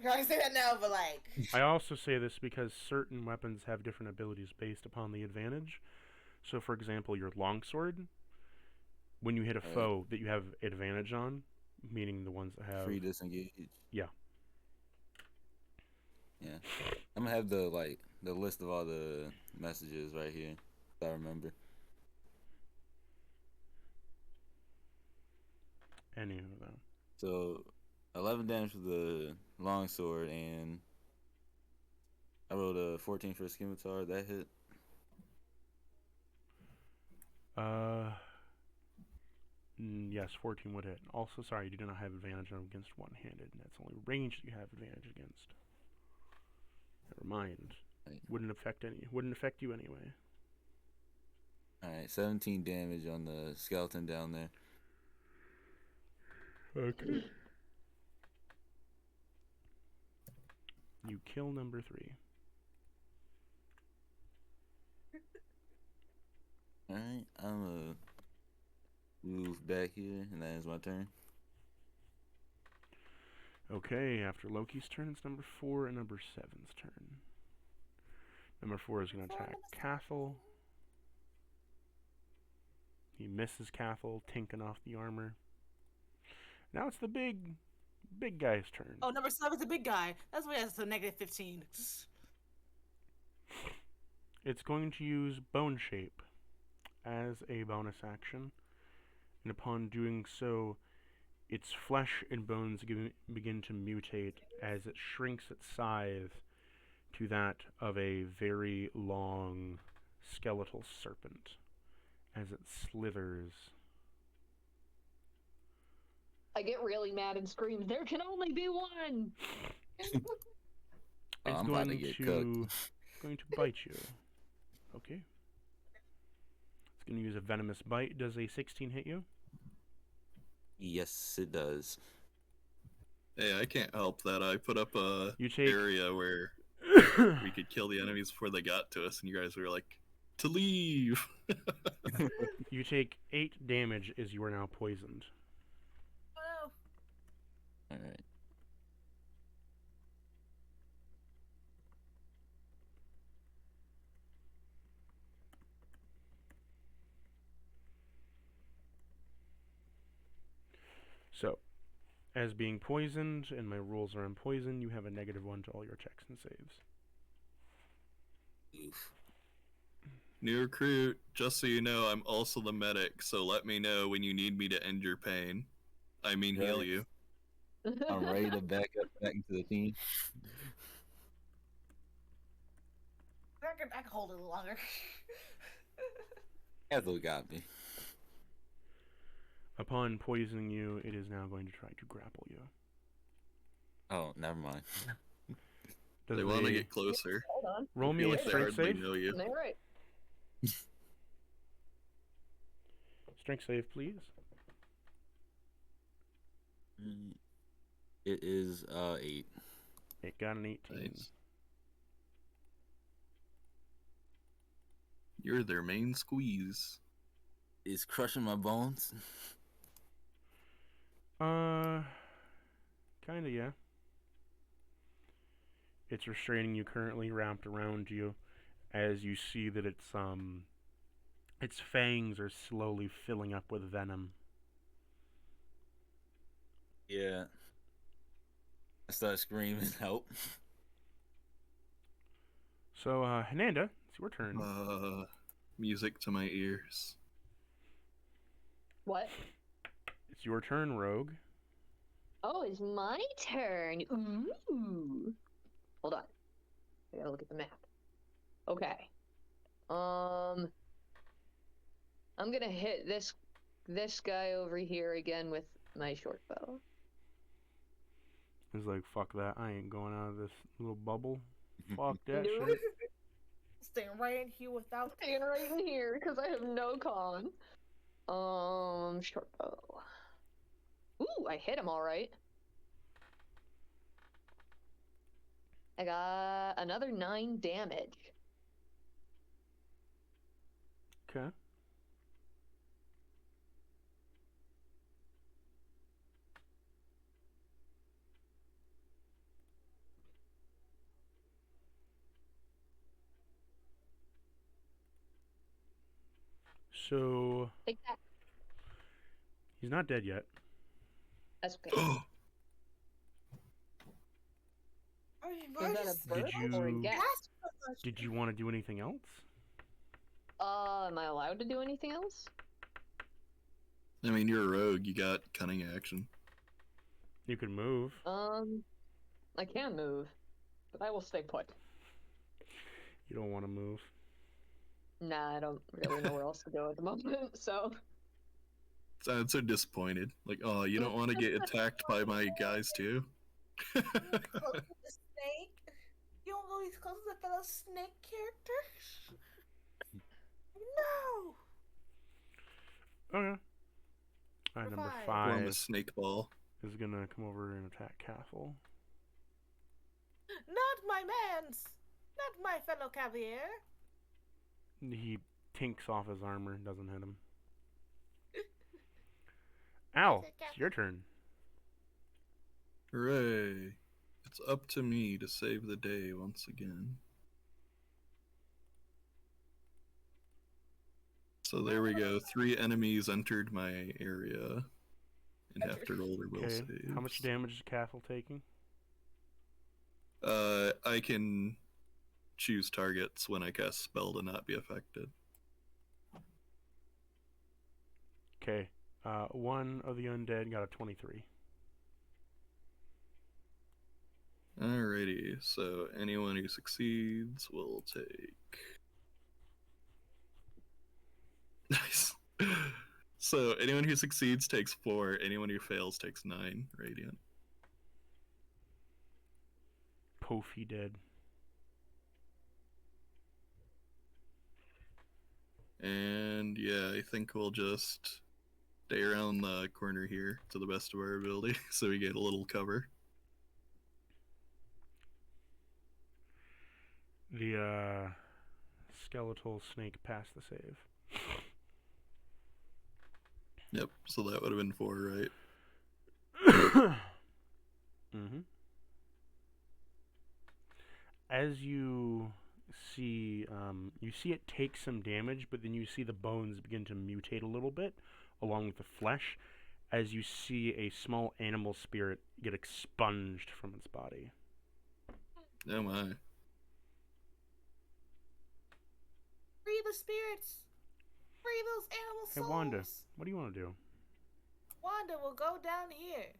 S4: I say that now, but like.
S1: I also say this because certain weapons have different abilities based upon the advantage. So, for example, your longsword, when you hit a foe that you have advantage on, meaning the ones that have...
S5: Free disengage.
S1: Yeah.
S5: Yeah. I'm gonna have the list of all the messages right here, if I remember.
S1: Anywho, though.
S5: So, 11 damage with the longsword, and I rolled a 14 for a scimitar. That hit.
S1: Yes, 14 would hit. Also, sorry, you do not have advantage on against one-handed. That's only range that you have advantage against. Never mind.
S5: Right.
S1: Wouldn't affect you anyway.
S5: Alright, 17 damage on the skeleton down there.
S1: Okay. You kill number 3.
S5: Alright, I'm gonna move back here, and that is my turn.
S1: Okay, after Loki's turn, it's number 4 and number 7's turn. Number 4 is going to attack Cathel. He misses Cathel, tinking off the armor. Now it's the big guy's turn.
S4: Oh, number 7's the big guy. That's why it's a negative 15.
S1: It's going to use Bone Shape as a bonus action. And upon doing so, its flesh and bones begin to mutate as it shrinks its scythe to that of a very long skeletal serpent as it slithers.
S2: I get really mad and scream, "There can only be one!"
S1: It's
S5: I'm about to get cooked.
S1: going to bite you. Okay. It's going to use a venomous bite. Does a 16 hit you?
S5: Yes, it does.
S3: Hey, I can't help that. I put up a
S1: You take
S3: area where we could kill the enemies before they got to us, and you guys were like, to leave.
S1: you take 8 damage as you are now poisoned.
S4: Oh
S5: All right.
S1: So, as being poisoned, and my rules are on poison, you have a -1 to all your checks and saves.
S5: Oof.
S3: New recruit, just so you know, I'm also the medic, so let me know when you need me to end your pain. I mean, heal
S5: Right.
S3: you.
S5: I'm ready to back into the team.
S4: I can hold it a little longer.
S5: Cathal got me.
S1: Upon poisoning you, it is now going to try to grapple you.
S5: Oh, never mind.
S1: Does
S3: They want to get closer.
S2: Hold on.
S1: roll
S3: I
S1: me
S3: feel
S1: a
S3: like they
S1: strength
S3: hardly
S1: save?
S3: know you.
S2: All right.
S1: Strength save, please.
S5: It is 8.
S1: It got an 18.
S3: Nice. You're their main squeeze.
S5: It's crushing my bones.
S1: Kinda, yeah. It's restraining you currently, wrapped around you, as you see that its fangs are slowly filling up with venom.
S5: Yeah. I start screaming, help.
S1: So, Hananda, it's your turn.
S3: Music to my ears.
S2: What?
S1: It's your turn, Rogue.
S2: Oh, it's my turn. Ooh. Hold on. I gotta look at the map. Okay. I'm gonna hit this guy over here again with my short bow.
S1: He's like, fuck that, I ain't going out of this little bubble. Fuck that
S2: Nope.
S1: shit.
S4: Staying right in here without.
S2: Staying right in here because I have no con. Short bow. Ooh, I hit him all right. I got another 9 damage.
S1: Okay. So,
S2: Take that.
S1: he's not dead yet.
S2: That's okay. Is that a bird
S1: Did
S2: or a
S1: you-
S2: gas?
S1: Did you want to do anything else?
S2: Am I allowed to do anything else?
S3: I mean, you're a rogue. You got cunning action.
S1: You can move.
S2: I can move, but I will stay put.
S1: You don't want to move.
S2: Nah, I don't really know where else to go at the moment, so.
S3: Sounded so disappointed. Like, oh, you don't want to get attacked by my guys too?
S4: Close to the snake. You don't go as close to the fellow snake character. No.
S1: Okay. Alright, number
S4: Five.
S3: Form a
S1: 5
S3: snake ball.
S1: is gonna come over and attack Cathal.
S4: Not my mans. Not my fellow cavalier.
S1: He tinks off his armor and doesn't hit him. Al, it's your turn.
S3: Hooray. It's up to me to save the day once again. So there we go. 3 enemies entered my area and have to roll their will
S1: Okay.
S3: saves.
S1: How much damage is Cathal taking?
S3: I can choose targets when I cast spell to not be affected.
S1: Okay. One of the undead got a 23.
S3: Alrighty, so anyone who succeeds will take... Nice. So anyone who succeeds takes 4, anyone who fails takes 9 radiant.
S1: Poofy dead.
S3: And yeah, I think we'll just stay around the corner here to the best of our ability, so we get a little cover.
S1: The skeletal snake passed the save.
S3: Yep, so that would have been 4, right?
S1: Mm-hmm. As you see it take some damage, but then you see the bones begin to mutate a little bit, along with the flesh, as you see a small animal spirit get expunged from its body.
S3: Oh my.
S4: Free the spirits! Free those animal souls!
S1: Hey, Wanda, what do you want to do?
S4: Wanda will go down here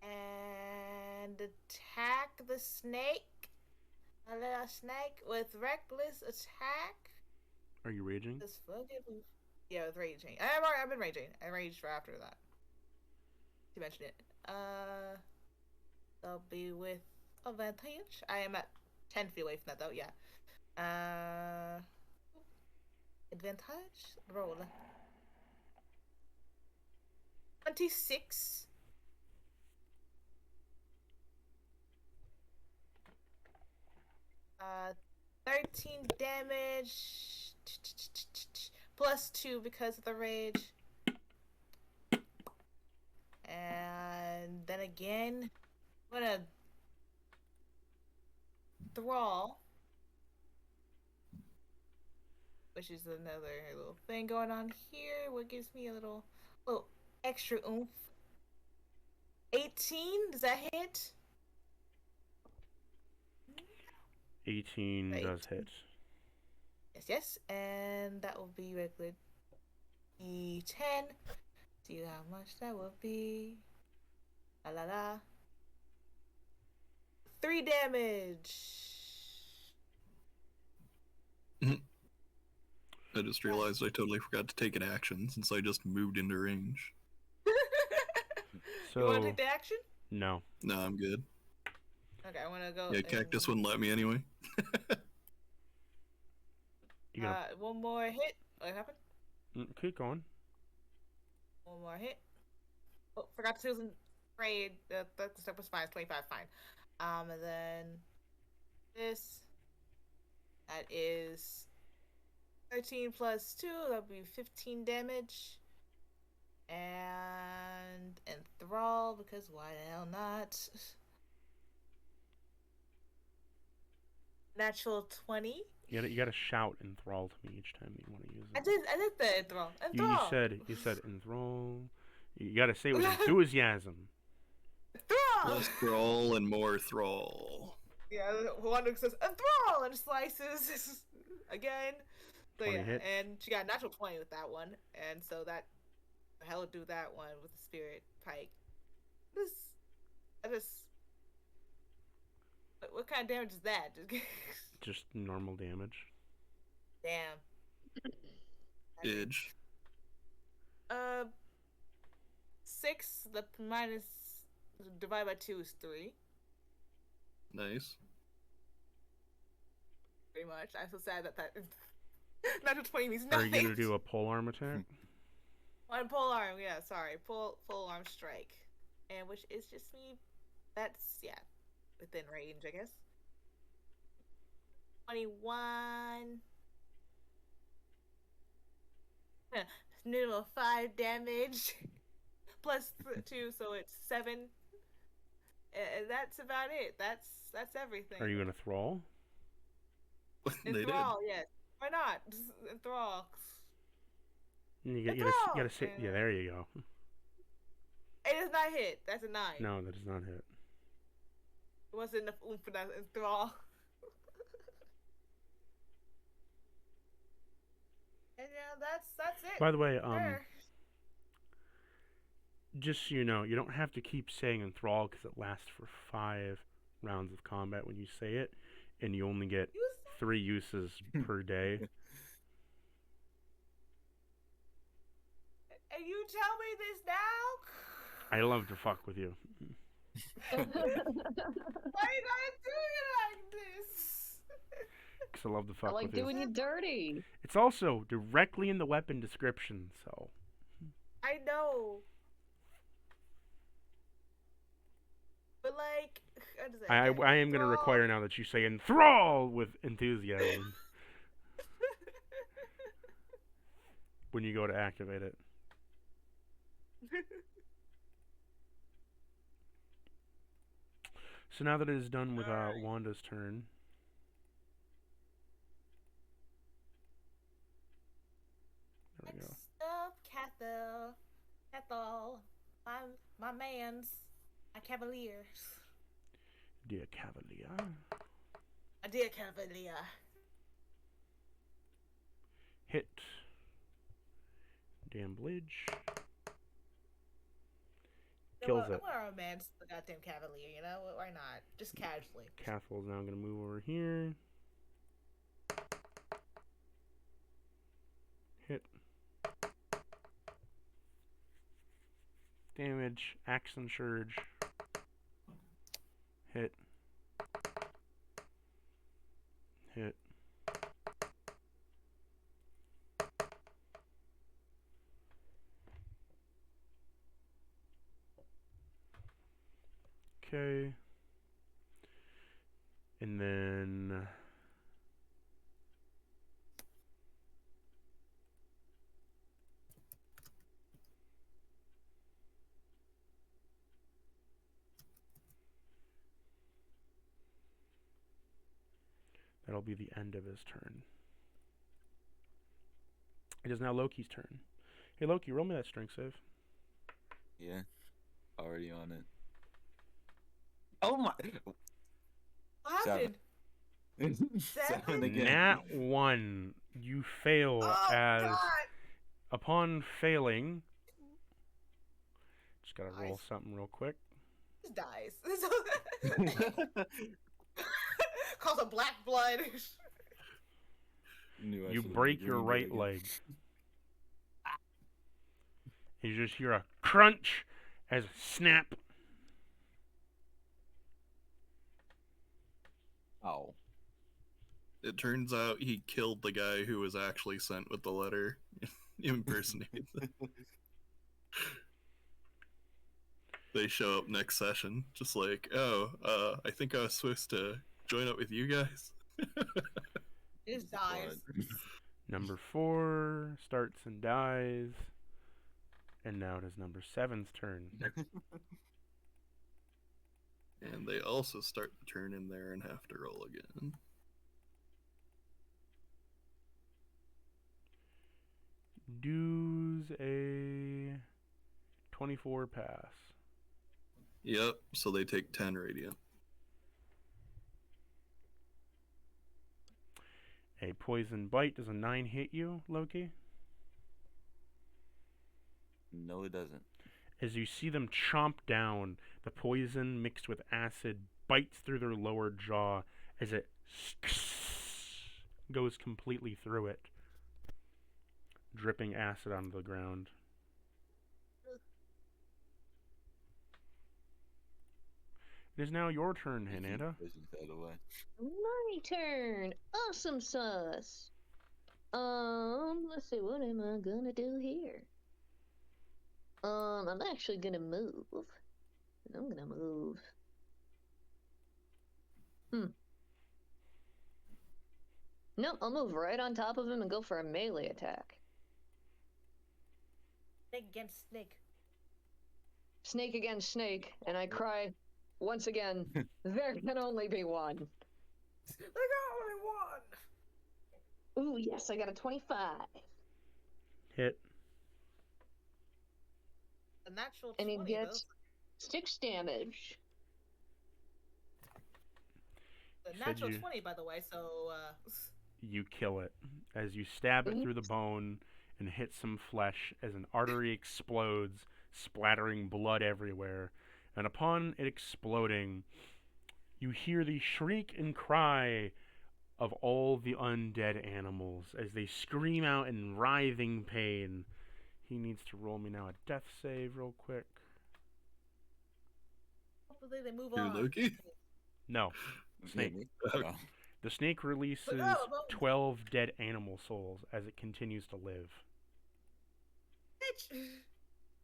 S4: and attack the snake. A little snake with reckless attack.
S1: Are you raging?
S4: Yeah, with raging. I've been raging. I raged right after that. You mentioned it. They'll be with advantage. I am at 10 feet away from that though. Yeah. Advantage. Roll. 26. Uh, 13 damage. Plus 2 because of the rage. And then again, I'm gonna thrall. Which is another little thing going on here. What gives me a little extra oomph. 18, does that hit?
S1: 18
S4: Right.
S1: does hit.
S4: Yes, and that will be regular E10. See how much that will be. La la la. 3 damage.
S3: I just realized I totally forgot to take an action since I just moved into range.
S1: So
S4: You want to take the action?
S1: no.
S3: No, I'm good.
S4: Okay, I want to go.
S3: Yeah, Cactus wouldn't let me anyway.
S1: You gonna
S4: One more hit. What happened?
S1: keep going.
S4: One more hit. Oh, forgot to use grade. The step was fine. It's 25, fine. And then this. That is 13 plus 2. That'll be 15 damage. And enthrall, because why the hell not? Natural 20.
S1: You gotta shout enthrall to me each time that you want to use it.
S4: I did the enthrall.
S1: You said enthrall. You gotta say it with enthusiasm.
S4: Enthrall!
S3: Less thrall and more thrall.
S4: Yeah, one says enthrall and slices again. So
S1: 20
S4: yeah,
S1: hits.
S4: and she got a natural 20 with that one, and so that hell do that one with the spirit pike. What kind of damage is that?
S1: Just normal damage.
S4: Damn.
S3: Edge.
S4: 6. The minus divided by 2 is 3.
S3: Nice.
S4: Pretty much. I'm so sad that natural 20 means
S1: Are
S4: nothing.
S1: you gonna do a polearm attack?
S4: One pole arm, yeah, sorry. Full arm strike. And which is just me. That's, yeah, within range, I guess. 21. Minimum 5 damage. Plus 2, so it's 7. And that's about it. That's everything.
S1: Are you gonna thrall?
S3: They did.
S4: Enthrall, yes. Why not? Just enthrall.
S1: You gotta say, yeah, there you go.
S4: It does not hit. That's a 9.
S1: No, that does not hit.
S4: It wasn't enough oomph for that enthrall. And yeah, that's it.
S1: By the way,
S4: Sure.
S1: just so you know, you don't have to keep saying enthrall because it lasts for 5 rounds of combat when you say it, and you only get 3 uses per day.
S4: And you tell me this now?
S1: I love to fuck with you.
S4: Why you gotta do it like this?
S1: Because I love to
S2: I
S1: fuck
S2: like
S1: with you.
S2: doing you dirty.
S1: It's also directly in the weapon description, so.
S4: I know. But like, what is it?
S1: I am going to require now that you say enthrall with enthusiasm when you go to activate it. So now that it is done with Wanda's turn. There we go.
S4: Next up, Cathal, my man's, my cavaliers.
S1: Dear Cavalier.
S4: A dear cavalier.
S1: Hit. Damn Blidge. Kills it.
S4: I'm gonna romance the goddamn cavalier, you know? Why not? Just casually.
S1: Cathal's now going to move over here. Hit. Damage. Action Surge. Hit. Hit. Okay. And then that'll be the end of his turn. It is now Loki's turn. Hey Loki, roll me that strength save.
S5: Yeah. Already on it. Oh my!
S4: What happened?
S5: 7 again.
S1: Nat 1. You fail as
S4: God.
S1: upon failing. Just gotta roll
S4: Nice.
S1: something real quick.
S4: Just dies. Calls a black blood.
S1: You break your right leg. You just hear a crunch as a snap.
S5: Oh.
S3: It turns out he killed the guy who was actually sent with the letter. Impersonate. They show up next session, just like, I think I was supposed to join up with you guys.
S4: Just dies.
S1: Number 4 starts and dies. And now it is number 7's turn.
S3: And they also start the turn in there and have to roll again.
S1: Does a 24 pass.
S3: Yep, so they take 10 radiant.
S1: A poison bite. Does a 9 hit you, Loki?
S5: No, it doesn't.
S1: As you see them chomp down, the poison mixed with acid bites through their lower jaw as it goes completely through it, dripping acid onto the ground. It is now your turn, Hananda.
S2: My turn. Awesome sauce. Let's see. What am I gonna do here? I'm actually gonna move. I'm gonna move. Nope, I'll move right on top of him and go for a melee attack.
S4: Snake against snake.
S2: Snake against snake, and I cry once again, there can only be one.
S4: There can only one.
S2: Ooh, yes, I got a 25.
S1: Hit.
S4: A natural 20.
S2: And he gets 6 damage.
S4: A
S1: Said
S4: natural
S1: you-
S4: 20, by the way, so,
S1: You kill it as you stab it through the bone and hit some flesh as an artery explodes, splattering blood everywhere. And upon it exploding, you hear the shriek and cry of all the undead animals as they scream out in writhing pain. He needs to roll me now a death save real quick.
S4: hopefully they move
S3: Here,
S4: on.
S3: Loki?
S1: No, snake.
S5: Oh.
S1: The snake releases 12 dead animal souls as it continues to live.
S4: Bitch!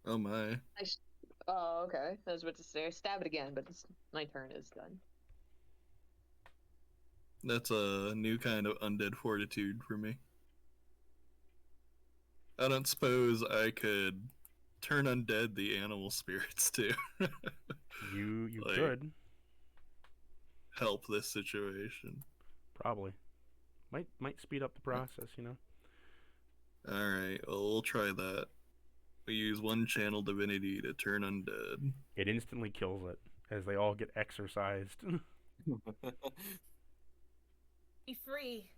S3: Oh my.
S2: Oh, okay. I was about to say, stab it again, but my turn is done.
S3: That's a new kind of undead fortitude for me. I don't suppose I could turn undead the animal spirits too.
S1: You
S3: Like,
S1: could
S3: help this situation.
S1: probably might speed up the process, you know.
S3: Alright, well, we'll try that. We use one channel divinity to turn undead.
S1: It instantly kills it as they all get exorcised.
S4: Be free.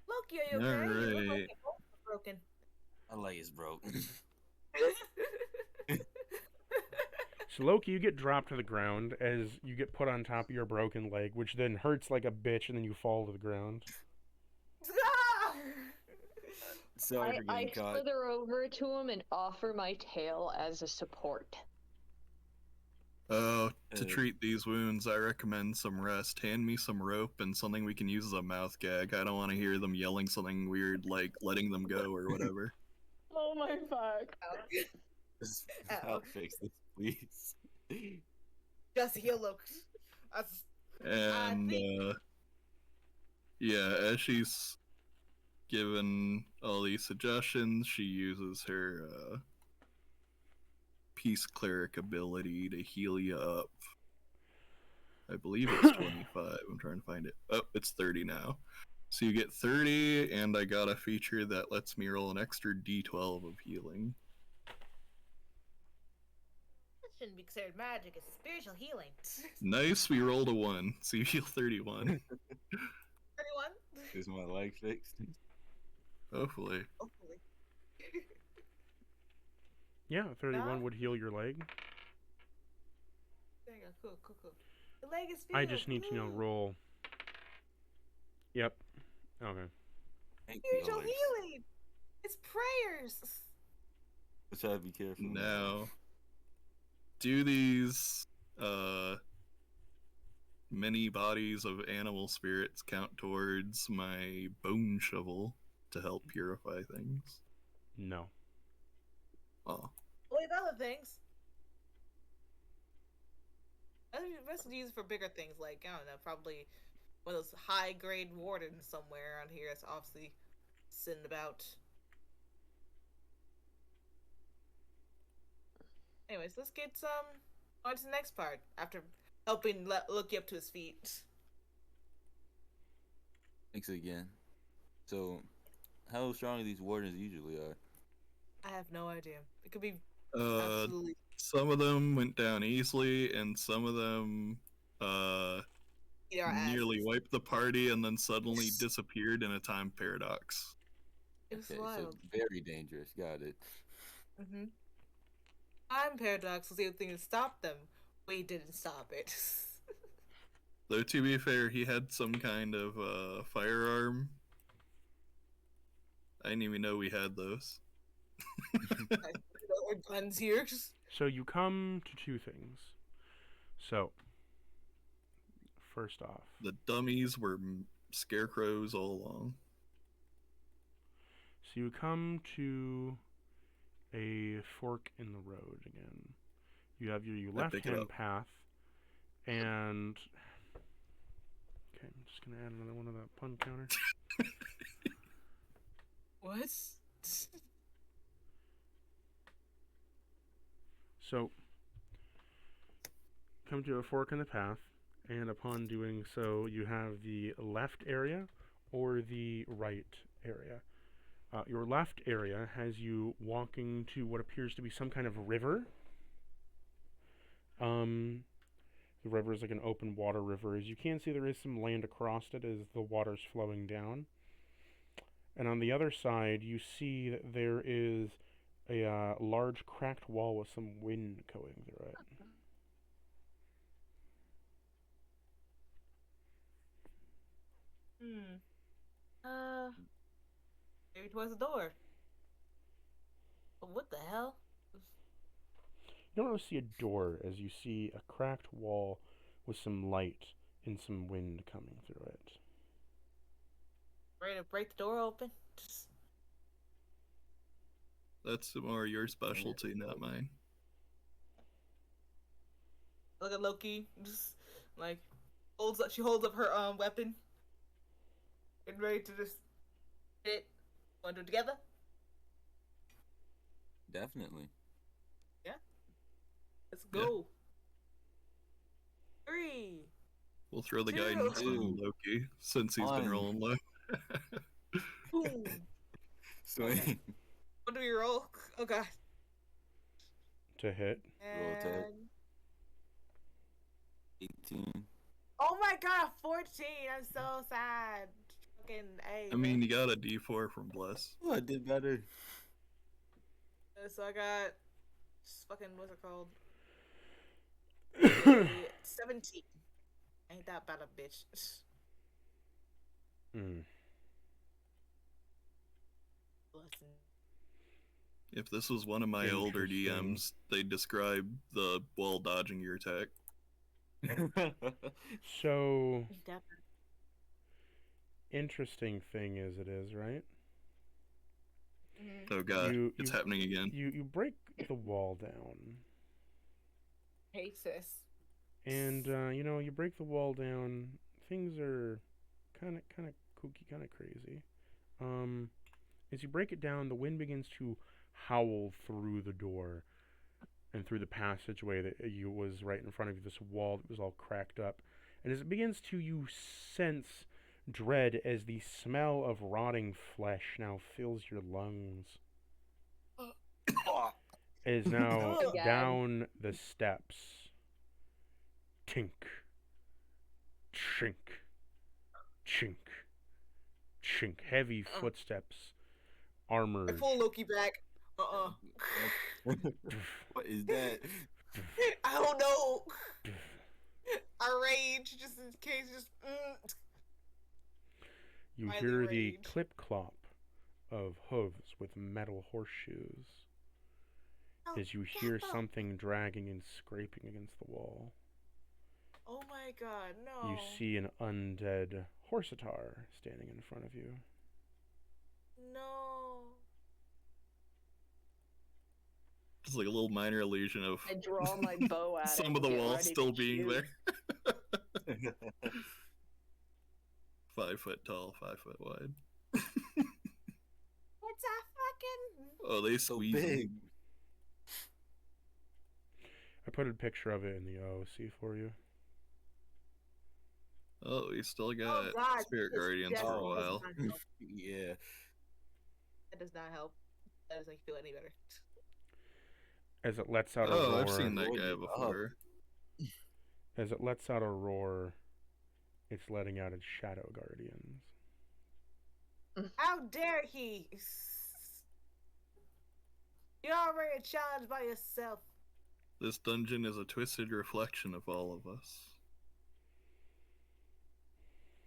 S4: Look, you okay? You look like
S3: Alright.
S4: your bones are broken.
S5: My leg is broke.
S1: So Loki, you get dropped to the ground as you get put on top of your broken leg, which then hurts like a bitch, and then you fall to the ground.
S5: Sorry for
S2: I
S5: getting caught.
S2: slither over to him and offer my tail as a support.
S3: To treat these wounds, I recommend some rest. Hand me some rope and something we can use as a mouth gag. I don't want to hear them yelling something weird like letting them go or whatever.
S2: Oh my fuck.
S5: I'll fix this, please.
S4: Just heal, look.
S3: And yeah, as she's given all these suggestions, she uses her peace cleric ability to heal you up. I believe it's 25. I'm trying to find it. Oh, it's 30 now. So you get 30, and I got a feature that lets me roll an extra d12 of healing.
S4: That shouldn't be considered magic. It's spiritual healing.
S3: Nice, we rolled a 1, so you heal 31.
S4: 31?
S5: Is my leg fixed?
S3: Hopefully.
S4: Hopefully.
S1: Yeah, 31
S4: No?
S1: would heal your leg.
S4: There you go. Cool. The leg is
S1: I
S4: healed.
S1: just need to know
S4: Woo.
S1: roll. Yep. Okay.
S5: Thank you,
S4: Spiritual
S5: Alex.
S4: healing. It's prayers.
S5: I try to be careful.
S3: Now, do these many bodies of animal spirits count towards my bone shovel to help purify things?
S1: No.
S3: Oh.
S4: Well, these other things. Best to use for bigger things, like, I don't know, probably one of those high-grade wardens somewhere around here that's obviously sitting about. Anyways, let's get on to the next part after helping look you up to his feet.
S5: Thanks again. So, how strong these wardens usually are?
S4: I have no idea. It could be
S3: Uh,
S4: absolutely.
S3: some of them went down easily, and some of them
S4: Eat our
S3: nearly
S4: asses.
S3: wiped the party and then suddenly disappeared in a time paradox.
S4: It was
S5: Okay, so
S4: wild.
S5: very dangerous. Got it.
S4: Mm-hmm. Time paradox was the other thing that stopped them. We didn't stop it.
S3: Though to be fair, he had some kind of firearm. I didn't even know we had those.
S4: Or guns here.
S1: So you come to two things. So, first off,
S3: The dummies were scarecrows all along.
S1: so you come to a fork in the road again. You have your
S3: I pick it
S1: left-hand
S3: up.
S1: path, and okay, I'm just gonna add another one of that pun counter.
S4: What?
S1: So, come to a fork in the path, and upon doing so, you have the left area or the right area. Your left area has you walking to what appears to be some kind of river. The river is like an open water river. As you can see, there is some land across it as the water's flowing down. And on the other side, you see that there is a large cracked wall with some wind going through it.
S4: Maybe towards the door. What the hell?
S1: You don't really see a door as you see a cracked wall with some light and some wind coming through it.
S4: Ready to break the door open?
S3: That's more your specialty, not mine.
S4: Look at Loki, just like she holds up her weapon, and ready to just hit it. Want to do it together?
S5: Definitely.
S4: Yeah. Let's go. 3.
S3: We'll throw the
S4: 2.
S3: guidance on Loki since he's been
S5: 1.
S3: rolling low.
S4: Boom.
S5: Swing.
S4: What do we roll? Oh god.
S1: To hit.
S5: Roll attack.
S4: And
S5: 18.
S4: oh my god, 14. I'm so sad. Fucking A.
S3: I mean, you got a D4 from Bless.
S5: Oh, I did better.
S4: So I got fucking what's it called? A 17. Ain't that bad a bitch.
S1: Hmm.
S4: Blessing.
S3: If this was one of my older
S1: Interesting.
S3: DMs, they'd describe the wall dodging your attack.
S1: So,
S4: That-
S1: interesting thing as it is, right?
S3: Oh god,
S1: You-
S3: it's
S1: you-
S3: happening again.
S1: You break the wall down.
S4: Hey sis.
S1: And, you break the wall down. Things are kind of kooky, kind of crazy. As you break it down, the wind begins to howl through the door and through the passageway that was right in front of you, this wall that was all cracked up. And as it begins to, you sense dread as the smell of rotting flesh now fills your lungs. Is now
S2: Again.
S1: down the steps. Tink. Chink. Chink. Chink. Heavy footsteps.
S4: I
S1: Armored.
S4: pull Loki back.
S5: What is that?
S4: I don't know. I rage just in case. Just.
S1: You
S4: Highly
S1: hear the
S4: rage.
S1: clip-clop of hooves with metal horseshoes as you hear something dragging and scraping against the wall.
S4: Oh my god, no.
S1: You see an undead horsatar standing in front of you.
S4: No.
S3: It's like a little minor illusion of
S2: I draw my bow at it.
S3: some of the
S2: and get
S3: wall
S2: ready to
S3: still being
S2: shoot.
S3: there. 5 foot tall, 5 foot wide.
S4: It's a fucking.
S3: Oh, they
S5: So
S3: squeeze
S5: big.
S1: I put a picture of it in the OOC for you.
S3: Oh, we still got
S4: Oh god.
S3: Spirit
S4: this
S3: Guardians for a
S4: definitely does
S3: while.
S4: not help.
S5: Yeah.
S4: That does not help. That doesn't make you feel any better.
S1: As it lets out a
S3: Oh,
S1: roar.
S3: I've seen that
S5: Roared
S3: guy
S5: it up.
S3: before.
S1: As it lets out a roar, it's letting out its shadow guardians.
S4: How dare he? You're already challenged by yourself.
S3: This dungeon is a twisted reflection of all of us.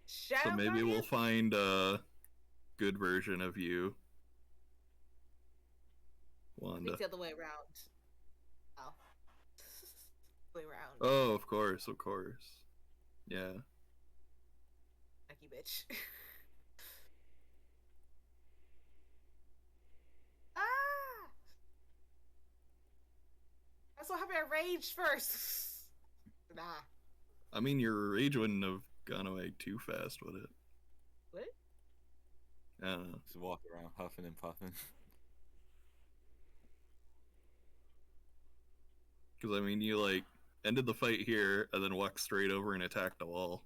S4: Shadow
S3: So maybe
S4: Guardian?
S3: we'll find a good version of you,
S4: I
S3: Wanda.
S4: think the other way around. Oh. Way around.
S3: Oh, of course, of course. Yeah.
S4: Thank you, bitch. Ah! I'm so happy I raged first. Nah.
S3: I mean, your rage wouldn't have gone away too fast, would it?
S4: What?
S3: I don't know.
S5: Just walk around huffing and puffing.
S3: Because, I mean, you, like, ended the fight here and then walked straight over and attacked the wall.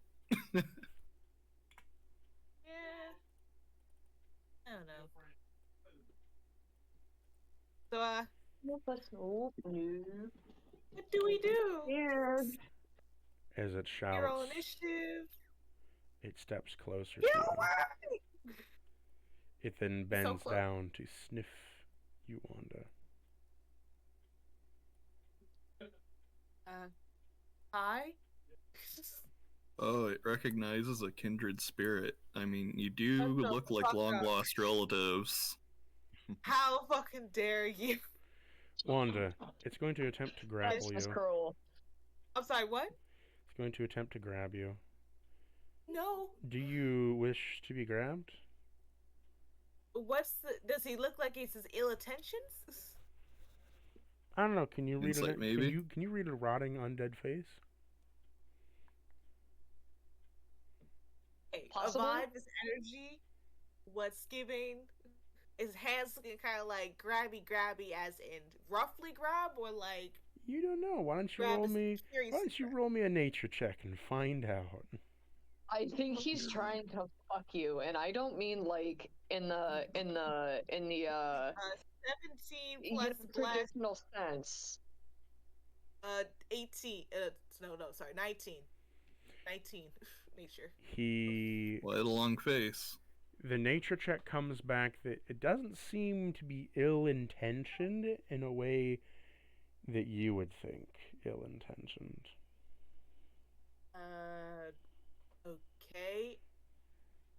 S4: Yeah. I don't know. So, what do we do?
S2: Scared.
S1: As it
S4: Hero
S1: shouts,
S4: initiative.
S1: it steps closer
S4: Get
S1: to you.
S4: away!
S1: It then
S4: So
S1: bends
S4: close.
S1: down to sniff you, Wanda.
S4: Hi?
S3: Oh, it recognizes a kindred spirit. I mean, you do
S4: Shut the
S3: look like
S4: fuck
S3: long
S4: up.
S3: lost relatives.
S4: How fucking dare you?
S1: Wanda, it's going to attempt to
S2: That's
S1: grapple
S2: just
S1: you.
S2: cruel.
S4: I'm sorry, what?
S1: It's going to attempt to grab you.
S4: No.
S1: Do you wish to be grabbed?
S4: Does he look like he's his ill intentions?
S1: I don't know. Can you read
S3: Insight,
S1: it?
S3: maybe?
S1: Can you read a rotting undead face?
S4: Hey, a
S2: Possibly?
S4: vibe, this energy, what's giving? His hands looking kind of like grabby, as in roughly grab, or like
S1: You don't know. Why don't you
S4: grab
S1: roll
S4: is
S1: me?
S4: curious.
S1: Why don't you roll me a nature check and find out?
S2: I think he's trying to fuck you, and I don't mean like in the
S4: 17
S2: you
S4: plus
S2: know,
S4: blast,
S2: traditional sense.
S4: 18. Sorry, 19. 19 nature.
S1: He
S3: Well, I had a long face.
S1: the nature check comes back that it doesn't seem to be ill-intentioned in a way that you would think ill-intentioned.
S4: Okay.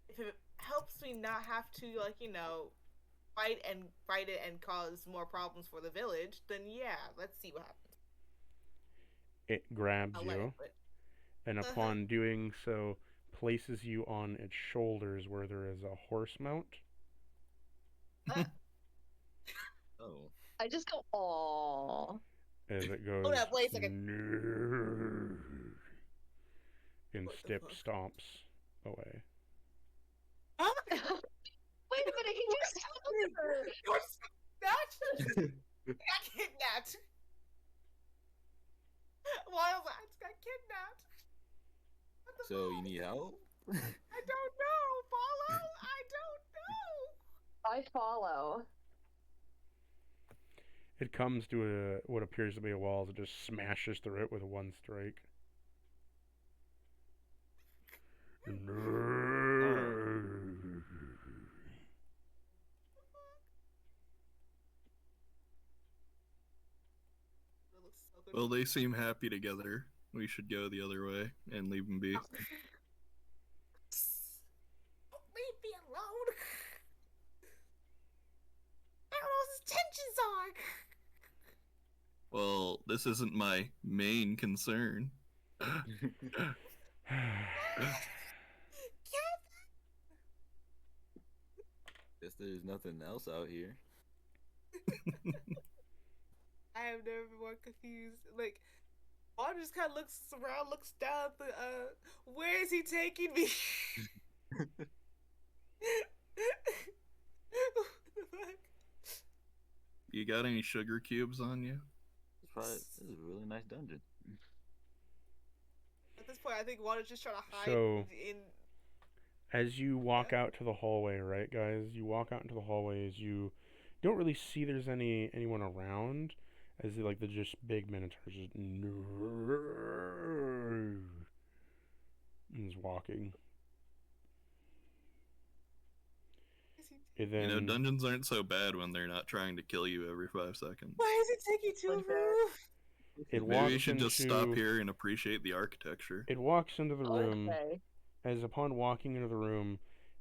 S4: If it helps me not have to, like, fight it and cause more problems for the village, then yeah, let's see what happens.
S1: It grabs
S4: I'll
S1: you,
S4: let it, but...
S1: and upon doing so, places you on its shoulders where there is a horse mount.
S5: Oh.
S2: I just go, aww.
S1: As it goes,
S4: Oh, that blade's like a...
S1: "Nerd," and
S4: What the
S1: Stip
S4: fuck?
S1: stomps away.
S2: Wait a minute, he just killed her.
S4: You're snatched! Got kidnapped! Wild Rats got kidnapped! What the
S5: So
S4: fuck?
S5: you need help?
S4: I don't know! Follow? I don't know!
S2: I follow.
S1: It comes to what appears to be a wall that just smashes through it with one strike.
S4: That looks so good.
S3: Well, they seem happy together. We should go the other way and leave them be.
S4: Leave me alone! I don't know what his intentions are!
S3: Well, this isn't my main concern.
S5: Guess there's nothing else out here.
S4: I have never been more confused. Like, Vaughn just kind of looks around, looks down at the, where is he taking me? What the fuck?
S3: You got any sugar cubes on you?
S5: This is a really nice dungeon.
S4: At this point, I think Vaughn is just trying to hide
S1: So-
S4: in...
S1: As you walk out to the hallway, right, guys? You walk out into the hallways. You don't really see there's anyone around, as like the just big minotaurs just is walking. And then
S3: You know, dungeons aren't so bad when they're not trying to kill you every 5 seconds.
S4: Why is it taking to a
S2: Like that.
S4: roof?
S1: it
S3: Maybe we
S1: walks
S3: should just stop
S1: into-
S3: here and appreciate the architecture.
S1: It walks into the room.
S2: Okay.
S1: As upon walking into the room,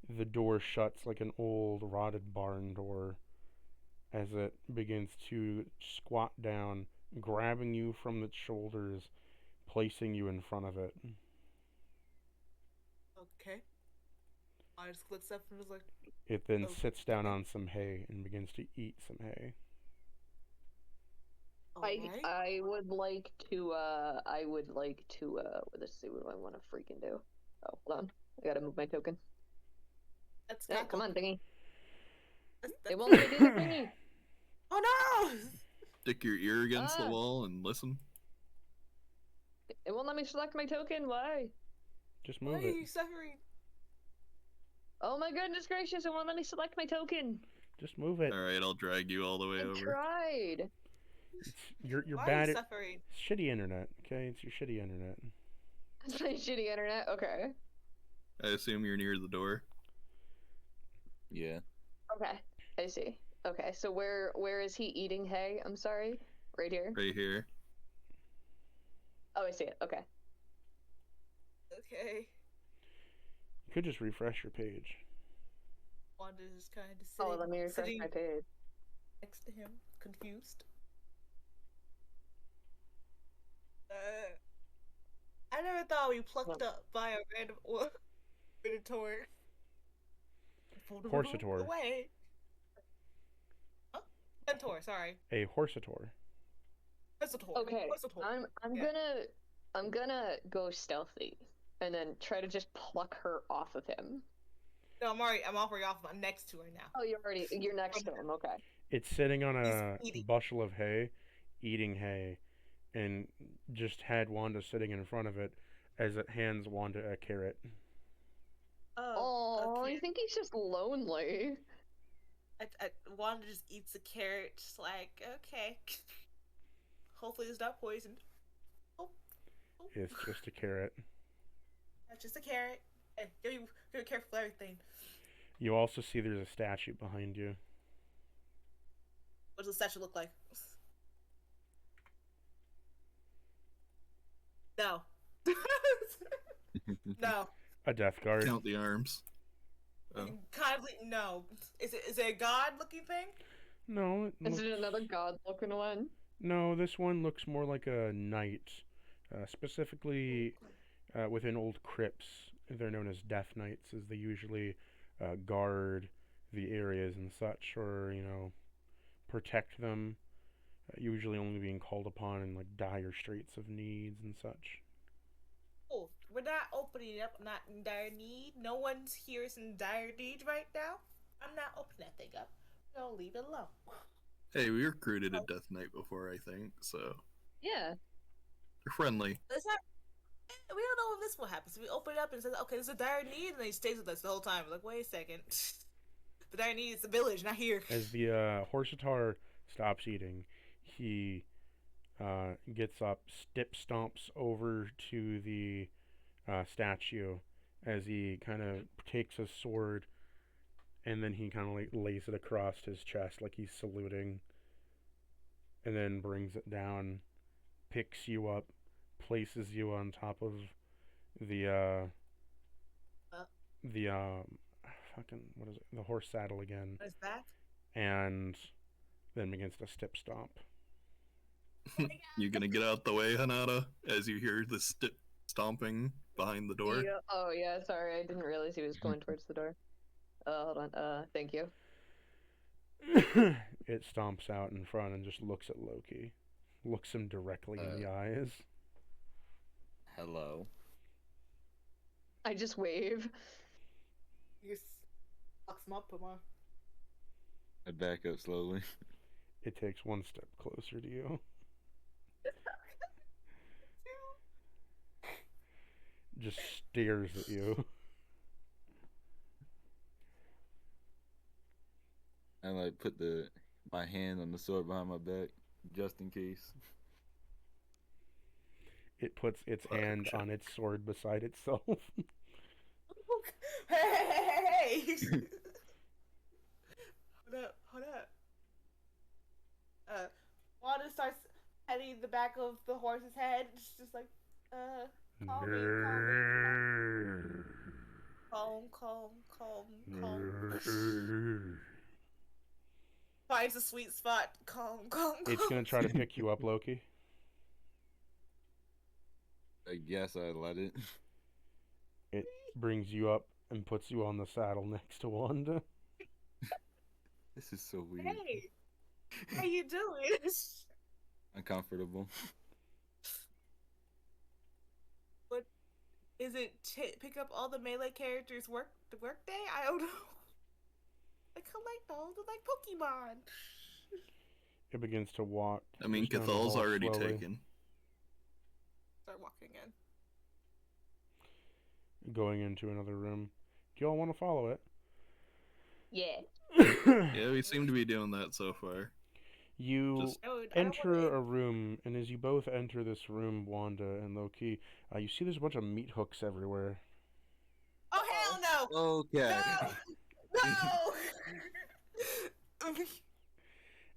S1: the door shuts like an old rotted barn door as it begins to squat down, grabbing you from its shoulders, placing you in front of it.
S4: Okay. I just looks up and is like,
S1: It then
S4: Oh,
S1: sits down
S4: okay.
S1: on some hay and begins to eat some hay.
S4: alright.
S2: I would like to let's see, what do I want to freaking do? Oh, hold on. I gotta move my token.
S4: That's
S2: No,
S4: not
S2: come on, thingy.
S4: That's,
S2: It won't let me do the thingy.
S4: Oh no!
S3: Stick your ear against the
S2: Ah.
S3: wall and listen.
S2: It won't let me select my token. Why?
S1: Just
S4: Why
S1: move
S4: are
S1: it.
S4: you suffering?
S2: Oh my goodness gracious! It won't let me select my token.
S1: Just move it.
S3: Alright, I'll drag you all the way
S2: I
S3: over.
S2: tried.
S1: You're
S4: Why
S1: bad
S4: are you
S1: at
S4: suffering?
S1: shitty internet. Okay, it's your shitty internet.
S2: It's my shitty internet. Okay.
S3: I assume you're near the door.
S5: Yeah.
S2: Okay. I see. Okay. So where is he eating hay? I'm sorry. Right here.
S3: Right here.
S2: Oh, I see it. Okay.
S4: Okay.
S1: You could just refresh your page.
S4: Wanda's just kind of
S2: Oh, let me refresh
S4: sitting
S2: my page.
S4: next to him, confused. I never thought we plucked up by a random Minotaur.
S1: Horsator.
S4: Away. centaur. Sorry.
S1: A horsator.
S4: Centaur.
S2: Okay,
S4: Centaur.
S2: I'm gonna go stealthy and then try to just pluck her off of him.
S4: No, I'm already off. I'm next to her now.
S2: Oh, you're next to him. Okay.
S1: It's sitting on a
S4: He's eating.
S1: bushel of hay, eating hay, and just had Wanda sitting in front of it as it hands Wanda a carrot.
S2: Oh,
S4: okay.
S2: I think he's just lonely.
S4: Wanda just eats a carrot, just like, okay. Hopefully it's not poisoned. Oh.
S1: It's just a carrot.
S4: That's just a carrot. Hey, be careful with everything.
S1: You also see there's a statue behind you.
S4: What does the statue look like? No. No.
S1: A death guard.
S3: Count the arms. Oh.
S4: Kindly, no. Is it a god-looking thing?
S1: No,
S2: Is it another god-looking one?
S1: No, this one looks more like a knight. Specifically, within old crypts, they're known as death knights, as they usually guard the areas and such, or, protect them. Usually only being called upon in, dire straits of needs and such.
S4: Oh, we're not opening it up. I'm not in dire need. No one's here is in dire need right now. I'm not opening that thing up. I'm gonna leave it alone.
S3: Hey, we recruited a Death Knight before, I think, so
S2: Yeah.
S3: they're friendly.
S4: It's not. We don't know if this will happen. So we open it up and it says, "Okay, this is a dire need," and then he stays with us the whole time. We're like, wait a second. The dire need is the village, not here.
S1: As the Horsatar stops eating, he gets up, stomps over to the statue as he kind of takes his sword, and then he kind of lays it across his chest like he's saluting, and then brings it down, picks you up, places you on top of the the horse saddle again.
S4: What is that?
S1: And then begins to step stomp.
S3: You gonna get out the way, Hanada, as you hear the stomping behind the door?
S2: Yeah. Oh, yeah, sorry, I didn't realize he was going towards the door. Hold on, thank you.
S1: It stomps out in front and just looks at Loki. Looks him directly in the eyes.
S5: Hello.
S2: I just wave.
S4: You just locks him up, put him on.
S5: I back up slowly.
S1: It takes one step closer to you. Just stares at you.
S5: I put my hand on the sword behind my back, just in case.
S1: It puts its hand on its sword beside itself.
S4: Hey! Hold up. Wanda starts petting the back of the horse's head, just like, calm. Finds a sweet spot. Calm.
S1: It's gonna try to pick you up, Loki.
S5: I guess I let it.
S1: It brings you up and puts you on the saddle next to Wanda.
S5: This is so weird.
S4: Hey! How you doing?
S5: Uncomfortable.
S4: What is it? Pick up all the melee characters' work day? I don't know. I collect those. They're like Pokemon.
S1: It begins to walk.
S3: I mean,
S1: down the
S3: Cathal's
S1: hall
S3: already
S1: slowly.
S3: taken.
S4: Start walking in.
S1: Going into another room. Do y'all want to follow it?
S2: Yeah.
S3: Yeah, we seem to be doing that so far.
S1: You
S3: Just-
S1: enter a room, and as you both enter this room, Wanda and Loki, you see there's a bunch of meat hooks everywhere.
S4: Oh hell no!
S5: Okay.
S4: No!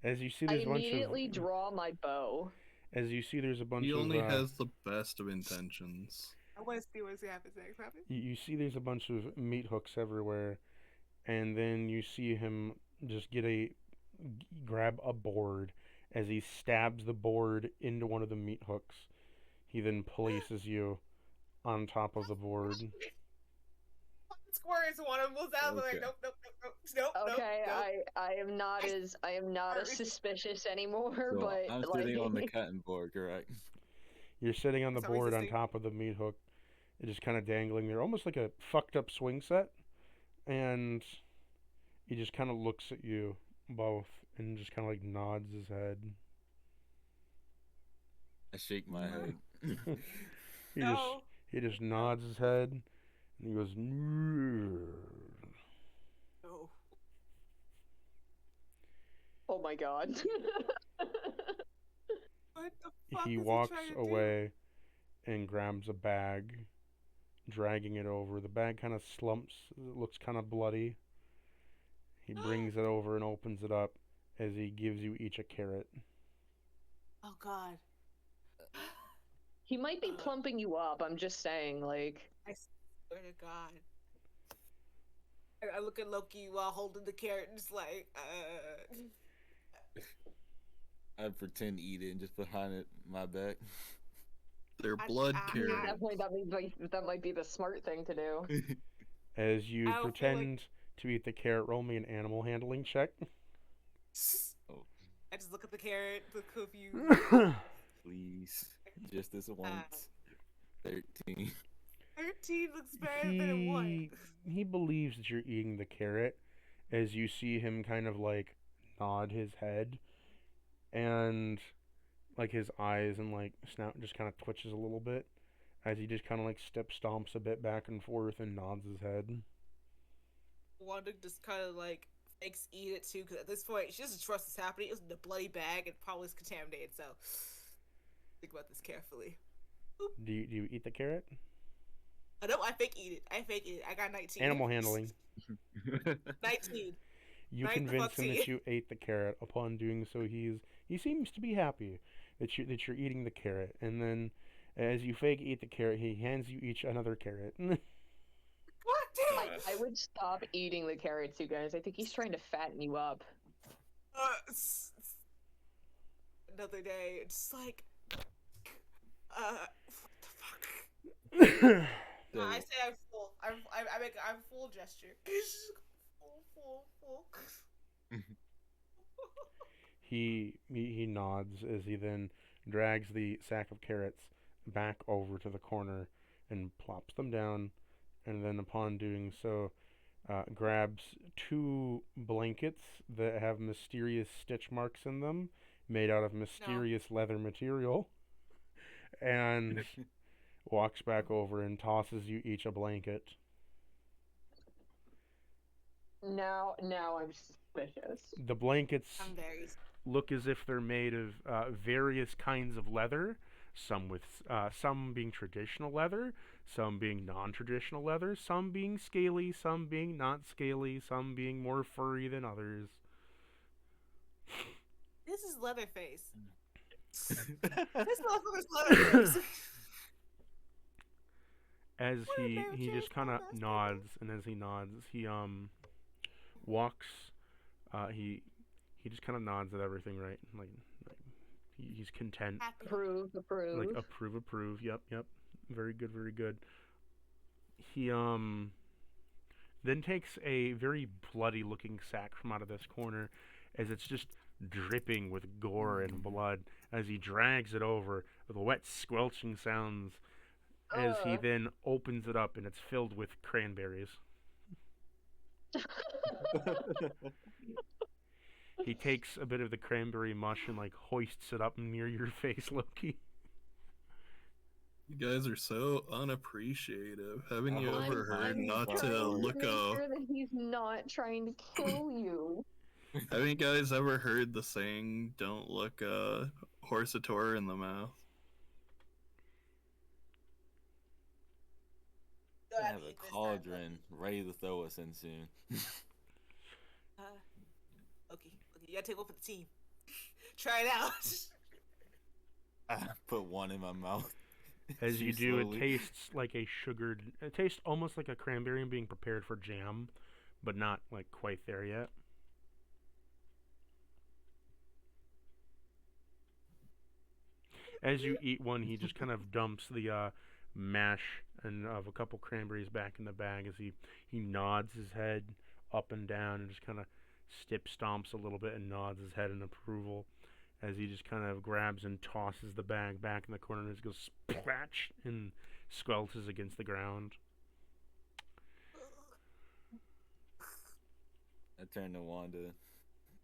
S1: As you see
S2: I
S1: there's a bunch
S2: immediately
S1: of
S2: draw my bow.
S1: as you see there's a bunch
S3: He
S1: of
S3: only has the best of intentions.
S4: I want to see what's happens next.
S1: you see there's a bunch of meat hooks everywhere, and then you see him just grab a board. As he stabs the board into one of the meat hooks, he then places you on top of the board.
S4: It's squirts. One of them was out.
S5: Okay.
S4: Like, nope.
S2: Okay,
S4: nope.
S2: I am not as suspicious anymore,
S5: So
S2: but
S5: I'm
S2: like
S5: sitting on the cutting board, correct?
S1: You're sitting on the
S4: So
S1: board on
S4: resisting.
S1: top of the meat hook. It's just kind of dangling there, almost like a fucked up swing set. And he just kind of looks at you both and just kind of like nods his head.
S5: I shake my head.
S1: He
S4: No.
S1: just nods his head and he goes,
S4: No.
S2: oh my god.
S4: What the fuck
S1: he
S4: is
S1: walks
S4: trying to do?
S1: away and grabs a bag, dragging it over. The bag kind of slumps, it looks kind of bloody. He brings it over and opens it up as he gives you each a carrot.
S4: Oh god.
S2: He might be plumping you up, I'm just saying, like.
S4: I swear to God. I look at Loki while holding the carrot and just like,
S5: I pretend to eat it and just behind it my back.
S3: They're blood carrots.
S2: Definitely, that might be the smart thing to do.
S1: As you
S4: I don't feel
S1: pretend to eat the carrot, roll me an animal handling check.
S5: Oh,
S4: I just look at the carrot, look confused.
S5: please. Just this once. 13.
S4: 13 looks better than 1.
S1: He believes that you're eating the carrot as you see him kind of like nod his head and like his eyes and like snout just kind of twitches a little bit as he just kind of like stomps a bit back and forth and nods his head.
S4: Wanda just kind of like fakes eat it too, because at this point she doesn't trust what's happening. It was in a bloody bag and probably is contaminated, so think about this carefully.
S1: Do you eat the carrot?
S4: I know, I fake eat it. I got 19.
S1: Animal handling.
S4: 19.
S1: You
S4: Right, the
S1: convince
S4: fuck
S1: him
S4: to
S1: that
S4: you.
S1: you ate the carrot. Upon doing so, he seems to be happy that you're eating the carrot. And then, as you fake eat the carrot, he hands you each another carrot.
S4: What? Damn!
S2: I would stop eating the carrots, you guys. I think he's trying to fatten you up.
S4: Another day, just like, what the fuck?
S5: So,
S4: I say I'm full. I make I'm full gesture. full.
S1: He nods as he then drags the sack of carrots back over to the corner and plops them down, and then upon doing so, grabs 2 blankets that have mysterious stitch marks in them, made out of mysterious leather material, and walks back over and tosses you each a blanket.
S2: Now I'm suspicious.
S1: The blankets
S4: I'm very.
S1: look as if they're made of various kinds of leather, some being traditional leather, some being non-traditional leather, some being scaly, some being not scaly, some being more furry than others.
S4: This is Leatherface. This motherfucker's Leatherface.
S1: As
S4: What
S1: he
S4: about
S1: he
S4: James
S1: just kind of
S4: Bond,
S1: nods, and as he nods, he walks. He just kind of nods at everything, right? Like he's content.
S4: Happy.
S2: Approve.
S1: Like approve. Yep. Very good. He then takes a very bloody looking sack from out of this corner as it's just dripping with gore and blood as he drags it over with wet squelching sounds as he then opens it up and it's filled with cranberries. He takes a bit of the cranberry mush and like hoists it up near your face, Loki.
S3: You guys are so unappreciative. Haven't you
S5: I'm
S3: ever heard
S5: trying
S3: not to
S2: to
S3: look
S2: make
S3: a...
S2: sure that he's not trying to kill you.
S3: Haven't you guys ever heard the saying, don't look a horsator in the mouth?
S5: I have a cauldron ready to throw us in soon.
S4: Okay, you gotta take one for the team. Try it out.
S5: I put one in my mouth.
S1: As you
S5: Chew
S1: do,
S5: slowly.
S1: it tastes like it tastes almost like a cranberry being prepared for jam, but not like quite there yet. As you eat one, he just kind of dumps the mash and of a couple cranberries back in the bag as he nods his head up and down and just kind of stomps a little bit and nods his head in approval as he just kind of grabs and tosses the bag back in the corner and just goes splatch and squelches against the ground.
S5: I turn to Wanda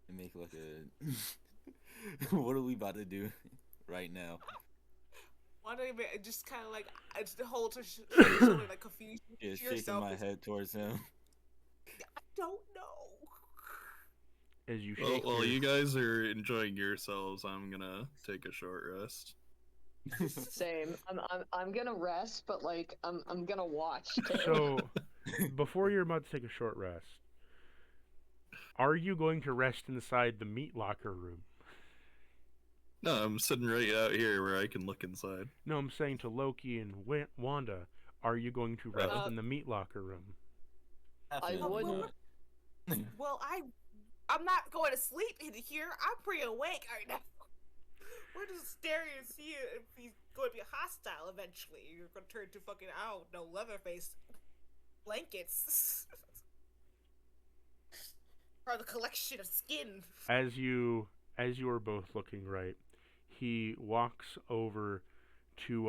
S5: and make like a. What are we about to do right now?
S4: Wanda just kind of like I just hold her shoulder like confused.
S5: Yeah, shaking my head towards him.
S4: I don't know.
S1: As you shake
S3: Well,
S1: your...
S3: you guys are enjoying yourselves. I'm gonna take a short rest.
S2: Same. I'm gonna rest, but like I'm gonna watch too.
S1: So, before you're about to take a short rest, are you going to rest inside the meat locker room?
S3: No, I'm sitting right out here where I can look inside.
S1: No, I'm saying to Loki and Wanda, are you going to rest in the meat locker room?
S2: I wouldn't.
S4: Well, I'm not going to sleep in here. I'm pretty awake right now. We're just staring and see if he's going to be hostile eventually. You're going to turn to fucking, I don't know, Leatherface blankets. Or the collection of skin.
S1: As you are both looking right, he walks over to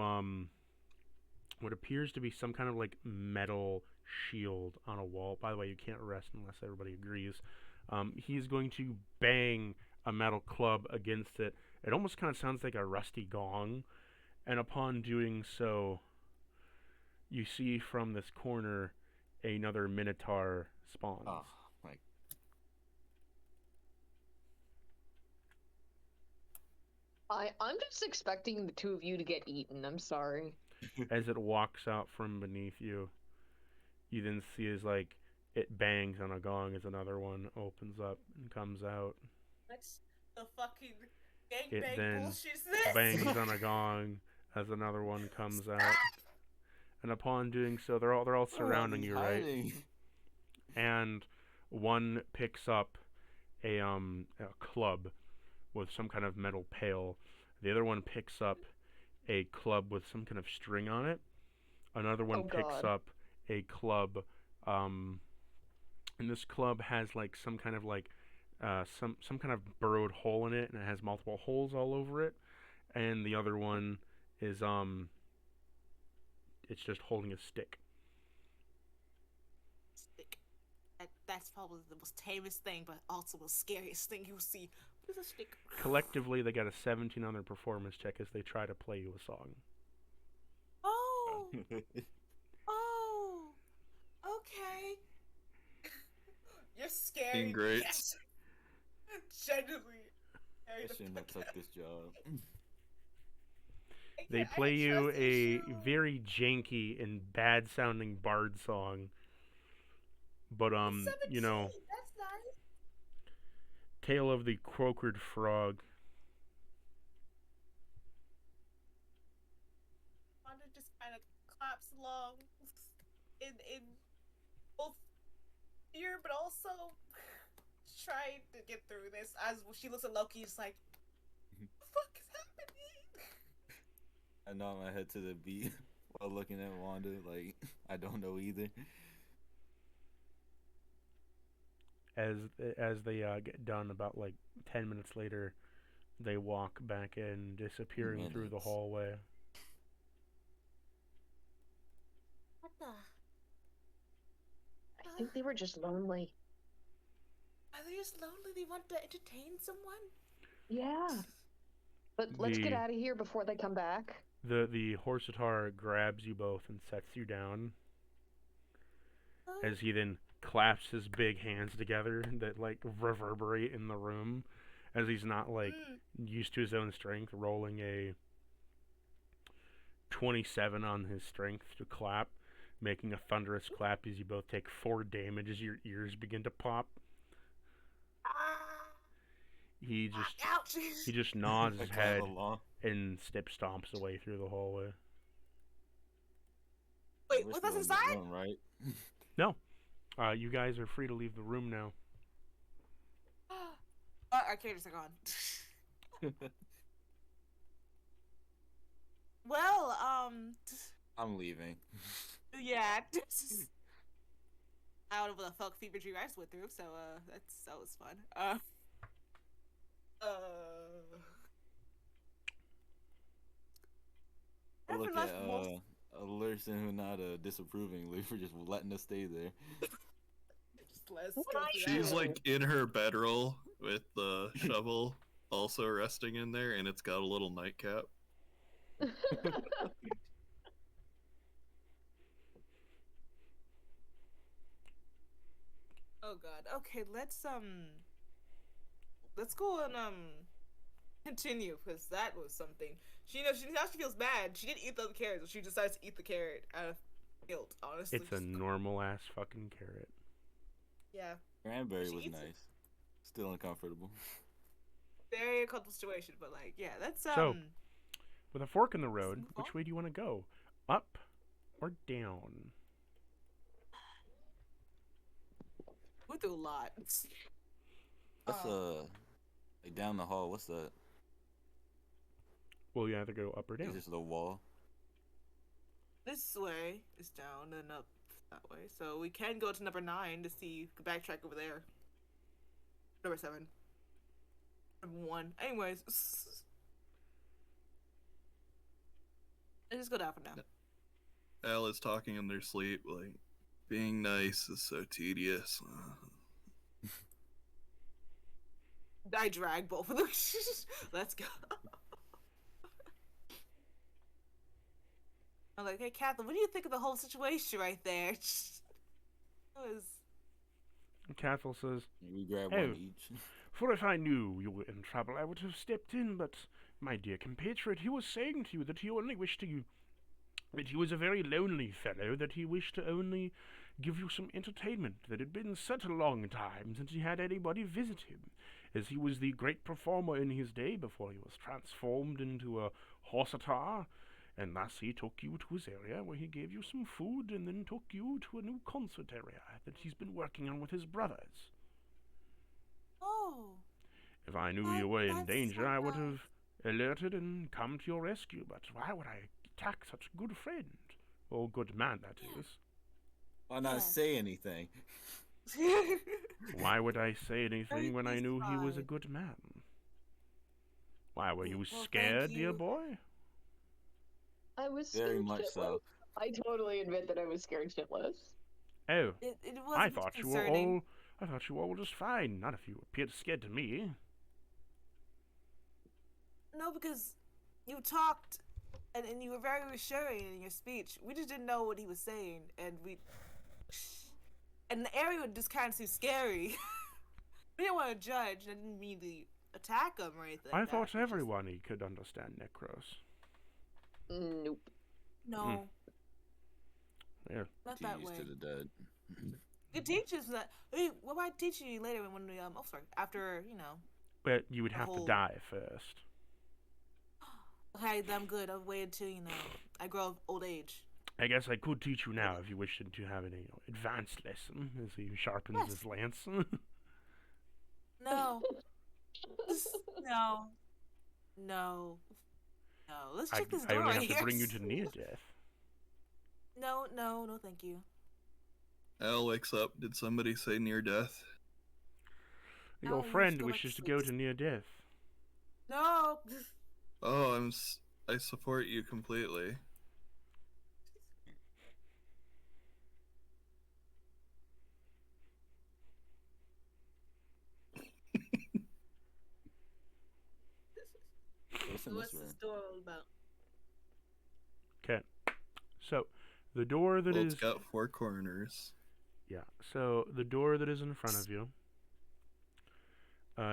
S1: what appears to be some kind of like metal shield on a wall. By the way, you can't rest unless everybody agrees. He's going to bang a metal club against it. It almost kind of sounds like a rusty gong, and upon doing so, you see from this corner another Minotaur spawns.
S5: Oh my.
S2: I'm just expecting the two of you to get eaten. I'm sorry.
S1: As it walks out from beneath you, you then see as like it bangs on a gong as another one opens up and comes out.
S4: What's the fucking
S1: It
S4: gangbang
S1: then
S4: bullshit is this?
S1: bangs on a gong as another one comes out. And upon doing so, they're all surrounding you, right? And one picks up a club with some kind of metal pail. The other one picks up a club with some kind of string on it. Another one picks up a club, and this club has like some kind of like some kind of burrowed hole in it, and it has multiple holes all over it. And the other one is it's just holding a stick.
S4: Stick. That's probably the most tamest thing, but also the scariest thing you'll see. What is a stick?
S1: Collectively, they got a 17 on their performance check as they try to play you a song.
S4: Oh. Oh. Okay. You're scary.
S3: Great.
S4: Yes. Genuinely.
S5: I shouldn't have took this job.
S1: They play you a very janky and bad sounding bard song. But you know,
S4: that's nice.
S1: Tale of the Croakered Frog.
S4: Wanda just kind of claps along in both fear but also trying to get through this. As she looks at Loki, it's like, what the fuck is happening?
S5: I nod my head to the beat while looking at Wanda, like, I don't know either.
S1: As they get done, about like 10 minutes later, they walk back in, disappearing through the hallway.
S4: What the?
S2: I think they were just lonely.
S4: Are they just lonely? They want to entertain someone?
S2: Yeah. But let's get out of here before they come back.
S1: The Horsatar grabs you both and sets you down. As he then claps his big hands together that like reverberate in the room, as he's not like used to his own strength, rolling a 27 on his strength to clap, making a thunderous clap as you both take 4 damage as your ears begin to pop. He just nods his head and stomps away through the hallway.
S4: Wait, was that inside?
S5: Room, right?
S1: No. You guys are free to leave the room now.
S4: Our characters are gone. Well,
S5: I'm leaving.
S4: Yeah. I don't know what the fuck Fever Dream I just went through, so that was fun.
S5: But look
S4: After
S5: at
S4: lunch,
S5: Alerson who not disapprovingly for just letting us stay there.
S4: let's
S2: What
S4: go
S2: I
S4: through
S3: She's
S4: that.
S3: like in her bedroll with the shovel also resting in there, and it's got a little nightcap.
S4: Oh god. Okay, let's go and continue because that was something. Now she feels bad. She didn't eat the other carrot, so she decides to eat the carrot out of guilt. Honestly,
S1: It's a normal ass fucking carrot.
S4: yeah.
S5: Cranberry
S4: She
S5: was
S4: eats it.
S5: nice. Still uncomfortable.
S4: Very uncomfortable situation, but like, yeah, that's
S1: So, with a fork in the
S4: let's
S1: road,
S4: move
S1: which
S4: on.
S1: way do you want to go? Up or down?
S4: We through a lot.
S5: That's like down the hall. What's that?
S1: Well, you either go up or
S5: Is
S1: down.
S5: this the wall?
S4: This way is down and up that way, so we can go to number 9 to see. Backtrack over there. Number 7. Number 1. Anyways, let's just go down for now.
S3: Al is talking in their sleep, like, being nice is so tedious.
S4: I drag both of them. Let's go. I'm like, hey, Catherine, what do you think of the whole situation right there? It was...
S1: Cathal says,
S5: We grab
S1: Oh.
S5: one each.
S1: "For if I knew you were in trouble, I would have stepped in, but my dear compatriot, he was saying to you that he only wished to... that he was a very lonely fellow, that he wished to only give you some entertainment, that it had been such a long time since he had anybody visit him, as he was the great performer in his day before he was transformed into a horsatar, and thus he took you to his area where he gave you some food and then took you to a new concert area that he's been working on with his brothers.
S4: Oh.
S1: If I knew you were in
S4: That's
S1: danger,
S4: so
S1: I would
S4: nice.
S1: have alerted and come to your rescue, but why would I attack such a good friend? Or good man, that is.
S5: Why not
S4: Yeah.
S5: say anything?
S1: Why would I say anything when I
S4: Everything's
S1: knew he was a
S4: fine.
S1: good man? Why, were you
S4: Well, thank
S1: scared, dear
S4: you.
S1: boy?
S2: I was
S5: Very
S2: scared
S5: much
S2: shitless.
S5: so.
S2: I totally admit that I was scared shitless.
S1: Oh,
S4: It
S1: I
S4: wasn't
S1: thought
S4: concerning.
S1: I thought you all were just fine. Not if you appeared scared to me.
S4: No, because you talked and you were very reassuring in your speech. We just didn't know what he was saying, and the area was just kind of too scary. We didn't want to judge. I didn't mean to attack him or anything.
S1: I
S4: like that.
S1: thought
S4: It's just-
S1: everyone could understand Necros.
S2: Nope.
S4: No,
S1: Yeah.
S4: not
S5: Too
S4: that
S5: used
S4: way.
S5: to the dead.
S4: You teach us that. Hey, what about teaching you later when we oh sorry, after
S1: But you would
S4: The
S1: have to
S4: whole-
S1: die first.
S4: okay, I'm good. I'll wait until I grow of old age.
S1: I guess I could teach you now if you wished to have an advanced lesson as he sharpens
S4: Yes.
S1: his lance.
S4: No, no, no, no. Let's check this
S1: I
S4: door
S1: only have
S4: here.
S1: to bring you to near death.
S4: No, thank you.
S3: Al wakes up. Did somebody say near death?
S1: Your
S4: No, you
S1: friend
S4: should go back
S1: wishes
S4: to
S1: to go
S4: sleep.
S1: to near death.
S4: No.
S3: Oh, I support you completely.
S5: What's in
S4: What's
S5: this room?
S4: this door all about?
S1: Okay. So, the door that
S3: Well,
S1: is
S3: it's got 4 corners.
S1: yeah. So the door that is in front of you.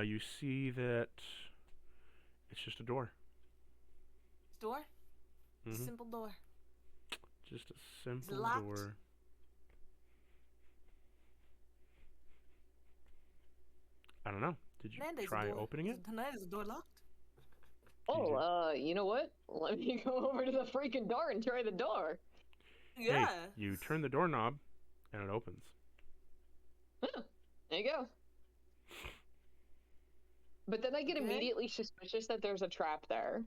S1: You see that it's just a door.
S4: Door?
S1: Mhm.
S4: Simple door.
S1: Just a simple
S4: locked?
S1: door. I don't know. Did you
S4: Hernandez
S1: try
S4: door.
S1: opening it?
S4: Hernandez door locked.
S2: Oh, you know what? Let me go over to the freaking door and try the door.
S4: Yeah.
S1: Hey, you turn the doorknob, and it opens.
S2: Huh, there you go. But then I get
S4: Okay.
S2: immediately suspicious that there's a trap there.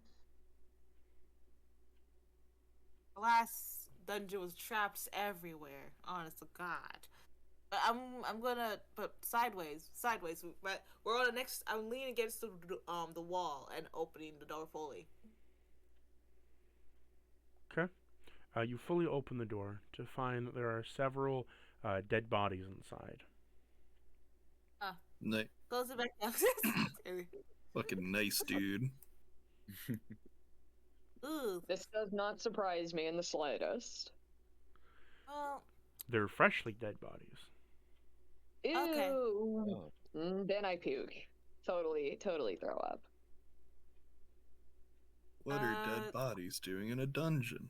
S4: Alas, dungeon with traps everywhere. Honest to God. But I'm gonna put sideways. But we're on the next. I'm leaning against the wall and opening the door fully.
S1: Okay. You fully open the door to find that there are several dead bodies inside.
S3: Ni-
S4: Close it back down.
S3: Fucking nice, dude.
S4: Ooh.
S2: This does not surprise me in the slightest.
S4: Well.
S1: They're freshly dead bodies.
S2: Ew.
S4: Okay.
S5: Oh.
S2: Then I puke. Totally throw up.
S3: What are dead bodies doing in a dungeon?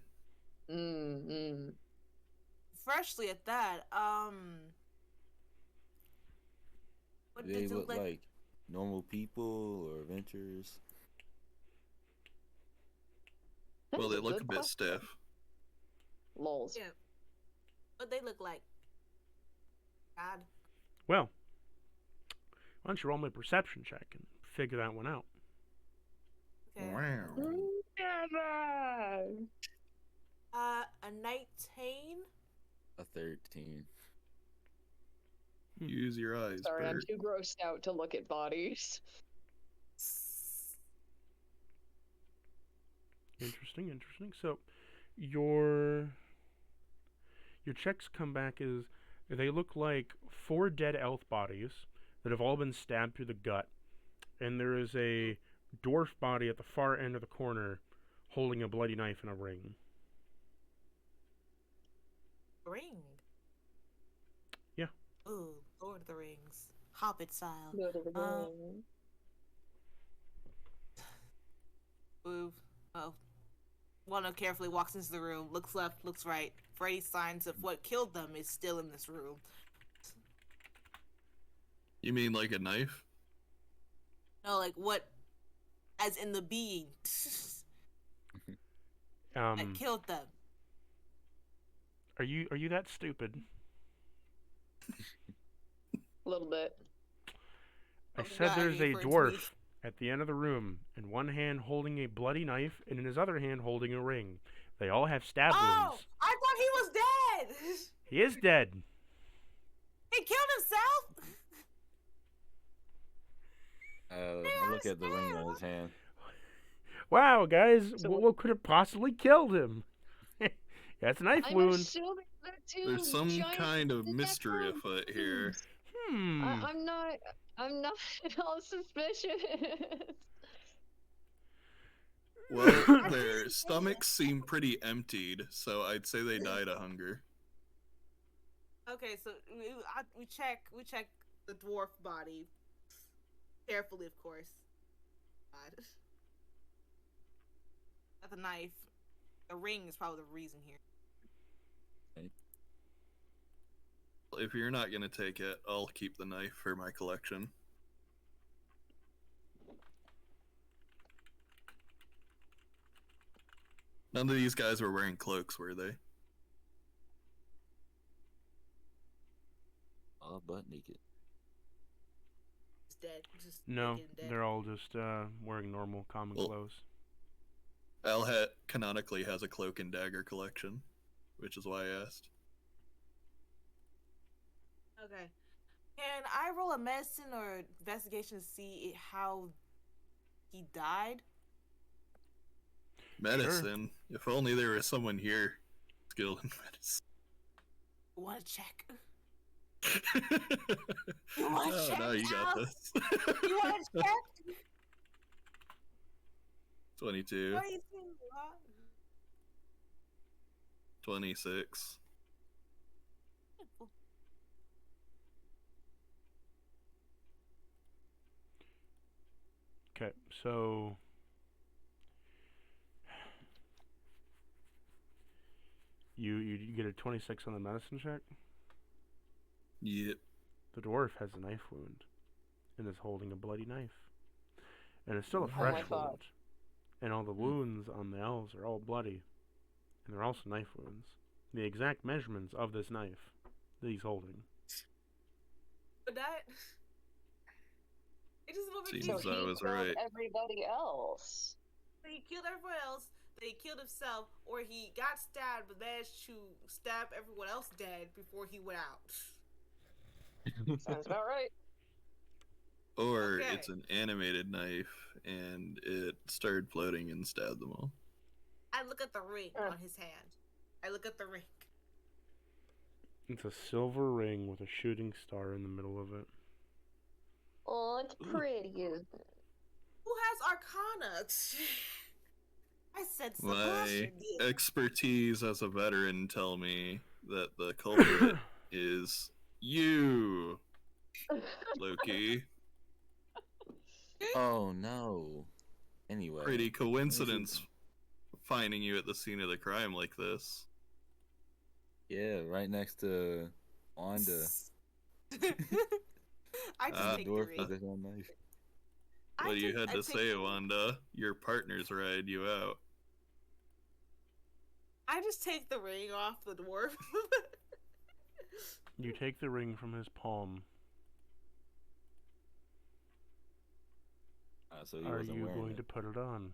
S4: Freshly at that. What
S5: Do
S4: did
S5: they
S4: it
S5: look
S4: like?
S5: like normal people or adventurers?
S3: Well, they
S2: That's
S3: look a
S2: good
S3: bit
S2: question.
S3: stiff.
S2: Lols.
S4: Yeah. What they look like? God.
S1: Well, why don't you roll my perception check and figure that one out?
S4: Okay.
S3: Wow.
S2: Never.
S4: A 19.
S5: A 13.
S3: Use your eyes,
S2: Sorry, I'm
S3: Bert.
S2: too grossed out to look at bodies.
S1: Interesting. So, your checks come back as they look like 4 dead elf bodies that have all been stabbed through the gut, and there is a dwarf body at the far end of the corner holding a bloody knife and a ring.
S4: Ring.
S1: Yeah.
S4: Ooh, Lord of the Rings, Hobbit style.
S2: Go to the game.
S4: Move. Oh. Wanda carefully walks into the room, looks left, looks right. For any signs of what killed them is still in this room.
S3: You mean like a knife?
S4: No, like what? As in the being that killed them.
S1: Are you that stupid?
S2: A little bit.
S1: I
S4: Oh,
S1: said
S4: God,
S1: there's
S4: you
S1: a
S4: referred to
S1: dwarf
S4: me.
S1: at the end of the room, in one hand holding a bloody knife, and in his other hand holding a ring. They all have stab
S4: Oh,
S1: wounds.
S4: I thought he was dead.
S1: He is dead.
S4: He killed himself.
S5: I look at the ring on his hand.
S1: Wow, guys,
S2: So
S1: what could have possibly killed him? That's a knife
S2: I'm
S1: wound.
S2: assuming that too.
S3: There's some
S2: giant
S3: kind of
S2: detector
S3: mystery afoot here.
S2: wounds.
S1: Hmm.
S2: I'm not at all suspicious.
S3: Well, their stomachs seem pretty emptied, so I'd say they died of hunger.
S4: Okay, so we check the dwarf body carefully, of course. God. Not the knife. The ring is probably the reason here.
S3: If you're not gonna take it, I'll keep the knife for my collection. None of these guys were wearing cloaks, were they?
S5: All butt naked.
S4: He's dead. Just
S1: No,
S4: naked and dead.
S1: they're all just wearing normal, common
S3: Well-
S1: clothes.
S3: Alhet canonically has a cloak and dagger collection, which is why I asked.
S4: Okay. Can I roll a medicine or investigation to see how he died?
S3: Medicine. If only there was someone here skilled in medicine.
S4: Want to check?
S3: Oh,
S4: wanna check
S3: no, you got
S4: out?
S3: this.
S4: You want to check?
S3: 22,
S4: What do you think? Huh?
S3: 26.
S1: Okay, so you get a 26 on the medicine check.
S3: Yep.
S1: The dwarf has a knife wound and is holding a bloody knife, and it's still a
S2: Oh
S1: fresh
S2: my God.
S1: wound. And all the wounds on the elves are all bloody, and they're also knife wounds. The exact measurements of this knife that he's holding.
S4: But that. It just
S3: Seems
S2: So
S3: I
S2: he
S3: was
S2: killed
S3: right.
S2: everybody else.
S4: He killed everyone else. that he killed himself, or he got stabbed but managed to stab everyone else dead before he went out.
S2: Sounds about right.
S3: Or
S4: Okay.
S3: it's an animated knife and it started floating and stabbed them all.
S4: I look at the ring on his hand. I look at the ring.
S1: It's a silver ring with a shooting star in the middle of it.
S2: Oh, it's pretty, isn't it?
S4: Who has Arcana? I said
S3: My
S4: Sebastian did.
S3: expertise as a veteran tell me that the culprit is you, Loki.
S5: Oh no. Anyway.
S3: Pretty coincidence finding you at the scene of the crime like this.
S5: Yeah, right next to Wanda.
S4: I just take the
S5: Dwarf
S4: ring.
S5: with his own knife.
S3: What you had
S4: I
S3: to
S4: take
S3: say,
S4: the ring.
S3: Wanda? Your partners ride you out.
S4: I just take the ring off the dwarf.
S1: You take the ring from his palm.
S5: So he
S1: Are
S5: wasn't
S1: you
S5: wearing
S1: going
S5: it.
S1: to put it on?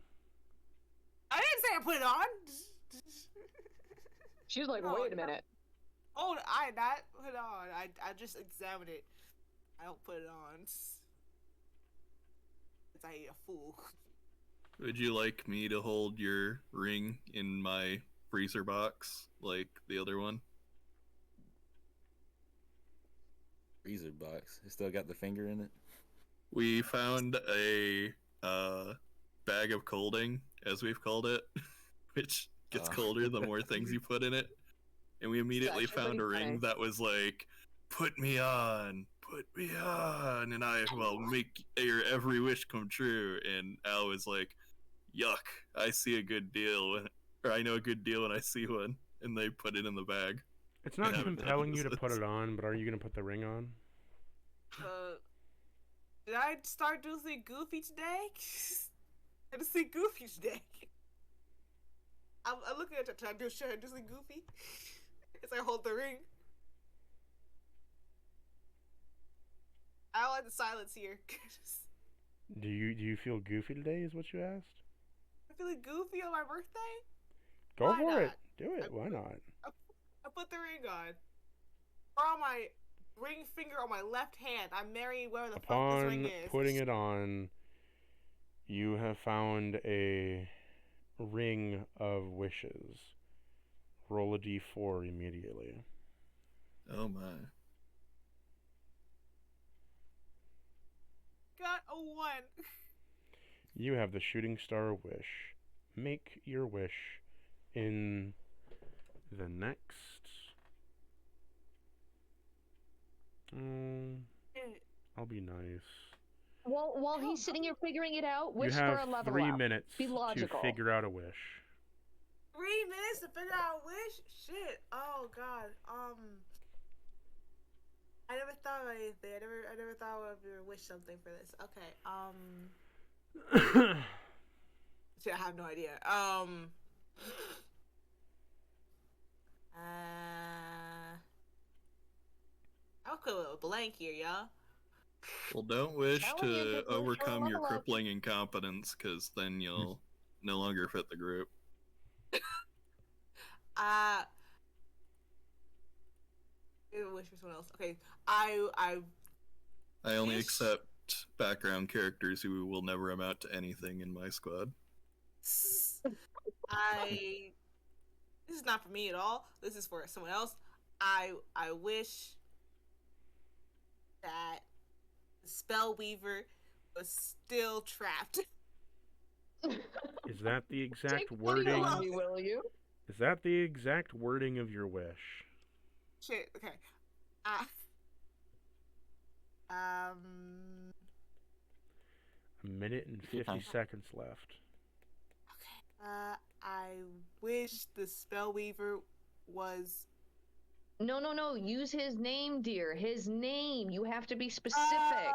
S4: I didn't say I put it on.
S2: She's like,
S4: No,
S2: wait a
S4: no.
S2: minute.
S4: Oh, I not put it on. I just examine it. I don't put it on. Cause I ain't a fool.
S3: Would you like me to hold your ring in my freezer box like the other one?
S5: Freezer box. It still got the finger in it.
S3: We found a bag of colding, as we've called it, which gets colder the more things you put in it. And we immediately
S2: actually
S3: found a
S2: pretty
S3: ring
S2: funny.
S3: that was like, put me on, and I will make your every wish come true. And Al was like, yuck, I see a good deal, or I know a good deal when I see one. And they put it in the bag.
S1: It's not
S3: Yeah,
S1: compelling you to put
S3: this-
S1: it on, but are you going to put the ring on?
S4: Did I start doing something goofy today? I just see goofy today. I'm looking at it. Should I do something goofy? As I hold the ring. I like the silence here.
S1: Do you feel goofy today? Is what you asked?
S4: I'm feeling goofy on my birthday.
S1: Go
S4: Why
S1: for it.
S4: not?
S1: Do it. Why not?
S4: I put the ring on. Or on my ring finger on my left hand. I'm marrying whoever the fuck this ring
S1: Upon
S4: is.
S1: putting it on, you have found a ring of wishes. Roll a d4 immediately.
S3: Oh my.
S4: Got a 1.
S1: You have the shooting star wish. Make your wish in the next. I'll be nice.
S2: While he's sitting here figuring it out,
S1: You
S2: wish for
S1: have
S2: a level
S1: 3
S2: up.
S1: minutes
S2: Be
S1: to
S2: logical.
S1: figure out a wish.
S4: 3 minutes to figure out a wish? Shit. Oh god. I never thought of anything. I never thought I would wish something for this. Okay. Shit, I have no idea. I'll go with a blank here, y'all.
S3: Well, don't wish
S2: That one you
S3: to
S2: just wish for a
S3: overcome your
S2: level up.
S3: crippling incompetence, because then you'll no longer fit the group.
S4: Wish for someone else. Okay, I
S3: I only
S4: wish-
S3: accept background characters who will never amount to anything in my squad.
S4: This is not for me at all. This is for someone else. I wish that the Spellweaver was still trapped.
S1: Is that the exact
S2: Take pity
S1: wording?
S2: on me, will you?
S1: Is that the exact wording of your wish?
S4: Shit. Okay.
S1: A minute and 50 seconds left.
S4: I wish the Spellweaver was.
S2: No. Use his name, dear. His name. You have to be specific.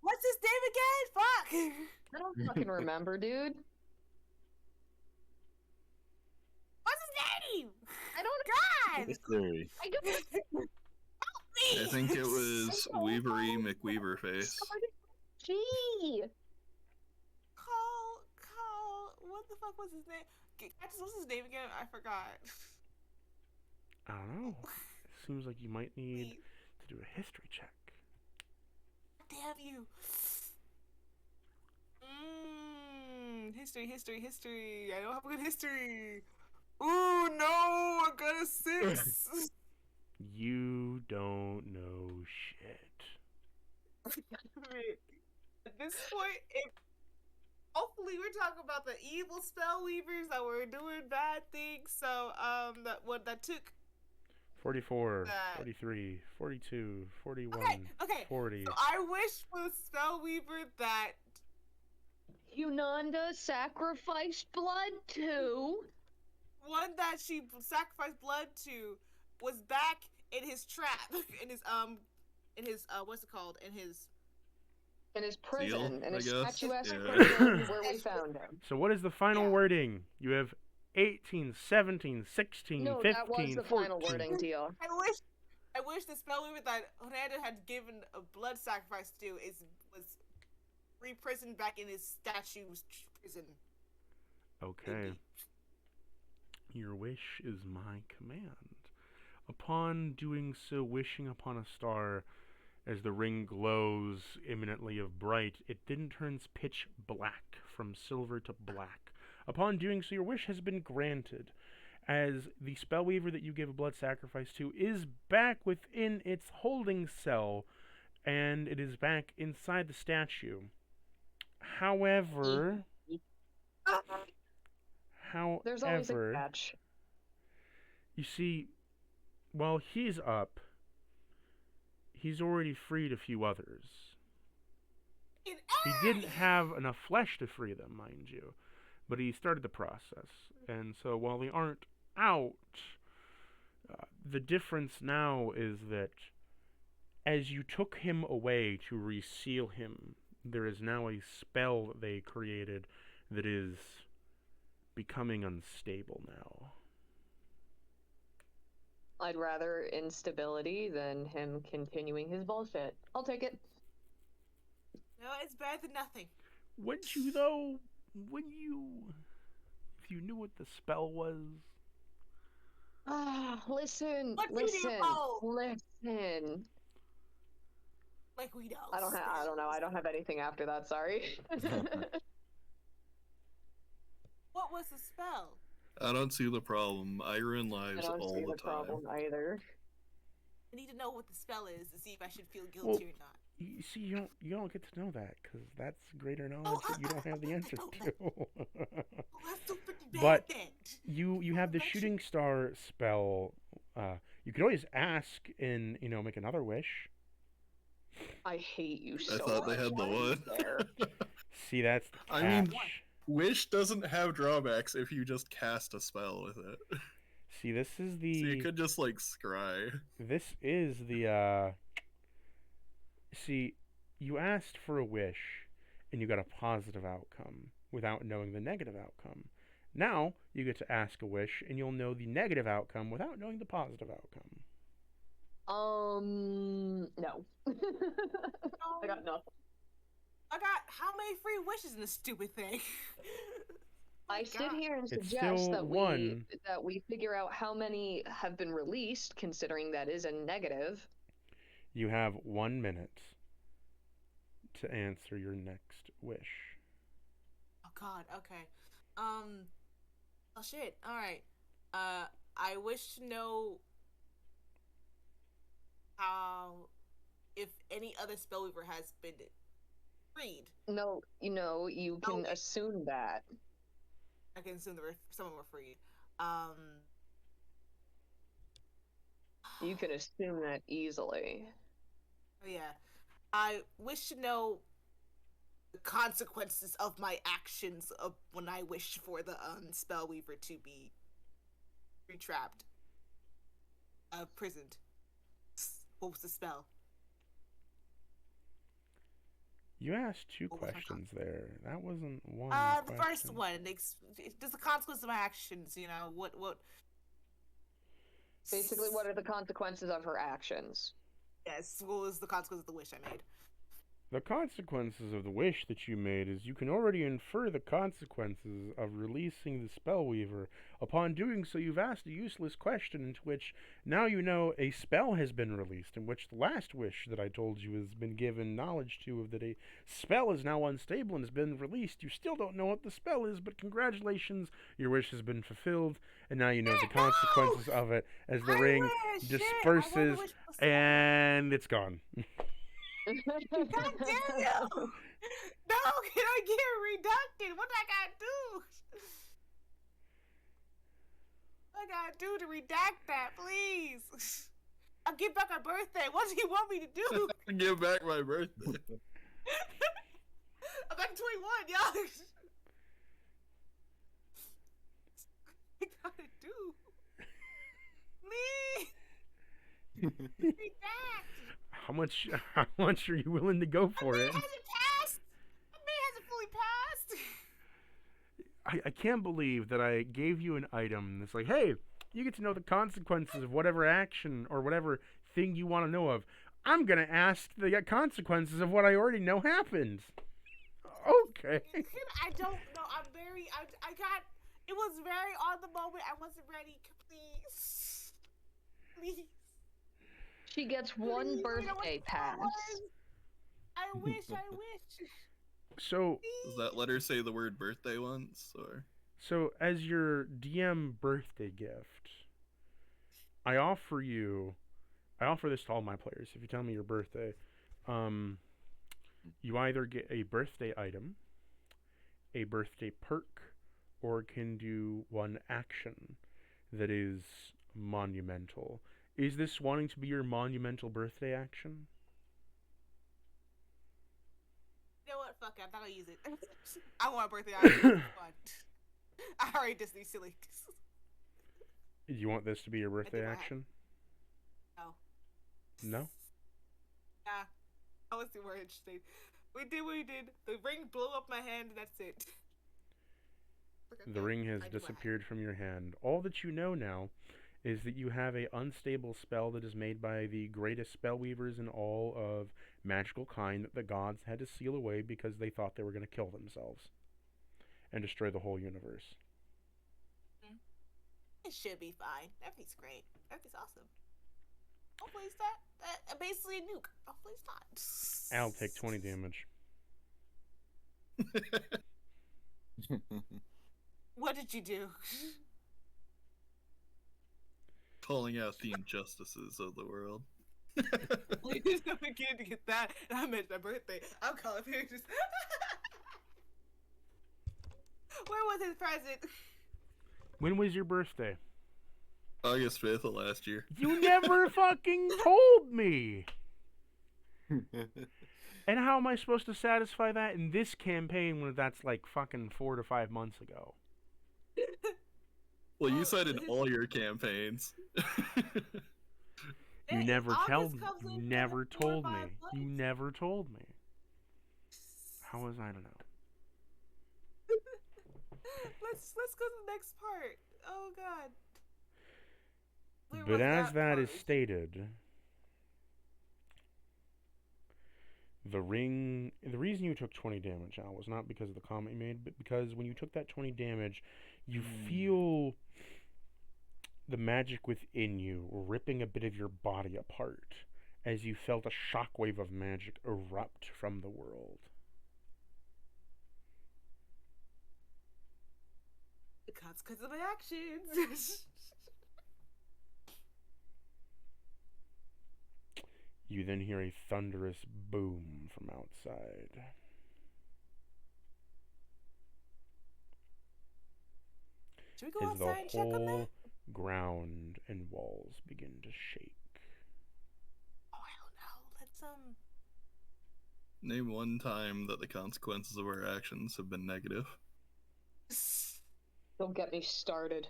S4: What's his name again? Fuck.
S2: I don't fucking remember, dude.
S4: What's his name?
S2: I don't
S4: God.
S5: Mystery.
S2: I don't
S3: I think it was Weavery McWeaverface.
S2: Gee.
S4: Call. What What the fuck was his name? What's his name again? I forgot.
S1: I don't know. It seems like you might need to do a history check.
S4: Damn you. History. I don't have a good history. Ooh, no, I got a 6.
S1: You don't know shit.
S4: At this point, hopefully we're talking about the evil spell weavers that were doing bad things. So, that took
S1: 44, 43, 42, 41,
S4: okay.
S1: 40.
S4: So I wish for the spell weaver that
S2: Yunanda sacrificed blood to.
S4: one that she sacrificed blood to was back in his trap, in his what's it called? In his
S2: prison,
S3: Seal,
S2: in
S3: I
S2: his
S3: guess.
S2: statuesque
S3: Yeah.
S2: prison where we found him.
S1: So what is the final wording? You have 18, 17, 16,
S2: No,
S1: 15,
S2: that was the
S1: 14.
S2: final wording deal.
S4: I wish the spell weaver that Hernando had given a blood sacrifice to was reprisoned back in his statue's prison.
S1: Okay. Your wish is my command. Upon doing so, wishing upon a star, as the ring glows imminently of bright, it then turns pitch black, from silver to black. Upon doing so, your wish has been granted, as the spellweaver that you gave a blood sacrifice to is back within its holding cell, and it is back inside the statue. However,
S2: There's always a catch.
S1: You see, while he's up, he's already freed a few others. He didn't have enough flesh to free them, mind you, but he started the process. And so while they aren't out, the difference now is that as you took him away to reseal him, there is now a spell that they created that is becoming unstable now.
S2: I'd rather instability than him continuing his bullshit. I'll take it.
S4: No, it's better than nothing.
S1: Wouldn't you, though? If you knew what the spell was?
S2: Listen.
S4: Like we know.
S2: I don't know. I don't have anything after that. Sorry.
S4: What was the spell?
S3: I don't see the problem. I ruin lives
S2: I don't
S3: all
S2: see
S3: the
S2: the
S3: time.
S2: problem either.
S4: I need to know what the spell is to see if I should feel guilty or not.
S1: You see, you don't get to know that, because that's greater knowledge that you don't have the answer to.
S4: That's so freaking bad.
S1: But
S4: then.
S1: you have the shooting star spell. You could always ask and, make another wish.
S2: I hate you so much.
S3: I thought they had the one.
S1: See, that's the catch.
S3: I mean, wish doesn't have drawbacks if you just cast a spell with it.
S1: See, this is the...
S3: So you could just, scry.
S1: This is the, See, you asked for a wish, and you got a positive outcome without knowing the negative outcome. Now, you get to ask a wish, and you'll know the negative outcome without knowing the positive outcome.
S2: No. I got nothing.
S4: I got how many free wishes in this stupid thing?
S2: I sit here and
S1: It's
S2: suggest
S1: still
S2: that
S1: one.
S2: we figure out how many have been released, considering that is a negative.
S1: You have 1 minute to answer your next wish.
S4: Oh God. Okay. Oh shit. All right. I wish to know how, if any other spellweaver has been freed.
S2: No, you can assume that.
S4: I can assume someone were freed.
S2: You can assume that easily.
S4: Oh yeah. I wish to know the consequences of my actions of when I wish for the spellweaver to be retrapped, prisoned. What was the spell?
S1: You asked two questions there. That wasn't one
S4: The
S1: question.
S4: first one. Does the consequence of my actions, what...
S2: Basically, what are the consequences of her actions?
S4: Yes, what was the consequence of the wish I made?
S1: The consequences of the wish that you made is you can already infer the consequences of releasing the Spellweaver. Upon doing so, you've asked a useless question into which now you know a spell has been released, in which the last wish that I told you has been given knowledge to, of that a spell is now unstable and has been released. You still don't know what the spell is, but congratulations, your wish has been fulfilled, and now you know the consequences of it as the ring disperses and it's gone.
S4: God damn you! No, can I get reducted? What I gotta do? What I gotta do to redact that, please? I'll give back my birthday. What do you want me to do?
S3: Give back my birthday.
S4: I'm back 21, y'all. What I gotta do? Please. Redact.
S1: How much are you willing to go for it?
S4: Hasn't passed. My man hasn't fully passed.
S1: I can't believe that I gave you an item that's like, hey, you get to know the consequences of whatever action or whatever thing you want to know of. I'm going to ask the consequences of what I already know happened. Okay.
S4: I don't know. I got, it was very on the moment. I wasn't ready. Please. Please.
S2: She gets one birthday pass.
S4: I wish.
S1: So
S3: Does that letter say the word birthday once, or?
S1: So as your DM birthday gift, I offer this to all my players. If you tell me your birthday, you either get a birthday item, a birthday perk, or can do one action that is monumental. Is this wanting to be your monumental birthday action?
S4: You know what? Fuck it. I'm not gonna use it. I want a birthday item. I already just need silly.
S1: Do you want this to be your birthday action?
S4: No.
S1: No?
S4: Yeah. I was more interesting. We did what we did. The ring blew up my hand, and that's it.
S1: The ring has disappeared from your hand. All that you know now is that you have a unstable spell that is made by the greatest spellweavers in all of magical kind that the gods had to seal away because they thought they were going to kill themselves and destroy the whole universe.
S4: It should be fine. Everything's great. Everything's awesome. Hopefully it's that basically a nuke. Hopefully it's not.
S1: I'll take 20 damage.
S4: What did you do?
S3: Calling out the injustices of the world.
S4: Please don't forget to get that. And I meant my birthday. I'll call it pictures. Where was his present?
S1: When was your birthday?
S3: August 5th of last year.
S1: You never fucking told me! And how am I supposed to satisfy that in this campaign when that's like fucking 4 to 5 months ago?
S3: Well, you said in all your campaigns.
S1: You never told me. You never told me. You never told me. How was I to know?
S4: Let's go to the next part. Oh god.
S1: But as that is stated, the reason you took 20 damage, Al, was not because of the comment you made, but because when you took that 20 damage, you feel the magic within you ripping a bit of your body apart as you felt a shockwave of magic erupt from the world.
S4: The consequence of my actions.
S1: You then hear a thunderous boom from outside.
S4: Should we go
S1: as the
S4: outside and check on that?
S1: whole ground and walls begin to shake.
S4: Oh, I don't know. Let's
S3: Name one time that the consequences of our actions have been negative.
S2: Don't get me started.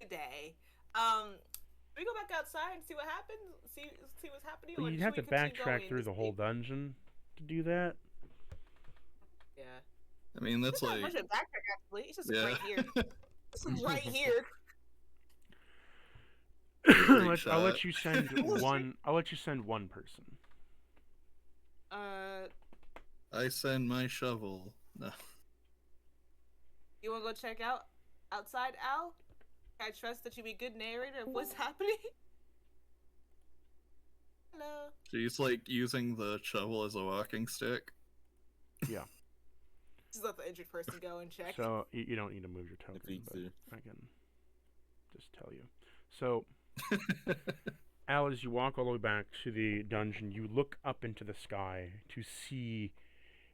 S4: Today. We go back outside and see what happens. See what's happening.
S1: Well,
S4: or
S1: you'd
S4: should
S1: have
S4: we
S1: to
S4: continue
S1: backtrack
S4: going
S1: through the whole dungeon to do that.
S4: Yeah.
S3: I mean, that's
S4: There's
S3: like.
S4: not much of backtrack actually. It's just
S3: Yeah.
S4: right here. This is right here.
S1: I'll let you send one. I'll let you send one person.
S3: I send my shovel. No.
S4: You wanna go check out outside, Al? I trust that you be a good narrator of what's happening. Hello.
S3: She's like using the shovel as a walking stick.
S1: Yeah.
S4: Just let the injured person go and check.
S1: So you don't need to move your token,
S5: think
S1: but
S5: so.
S1: I can just tell you. So, Al, as you walk all the way back to the dungeon, you look up into the sky to see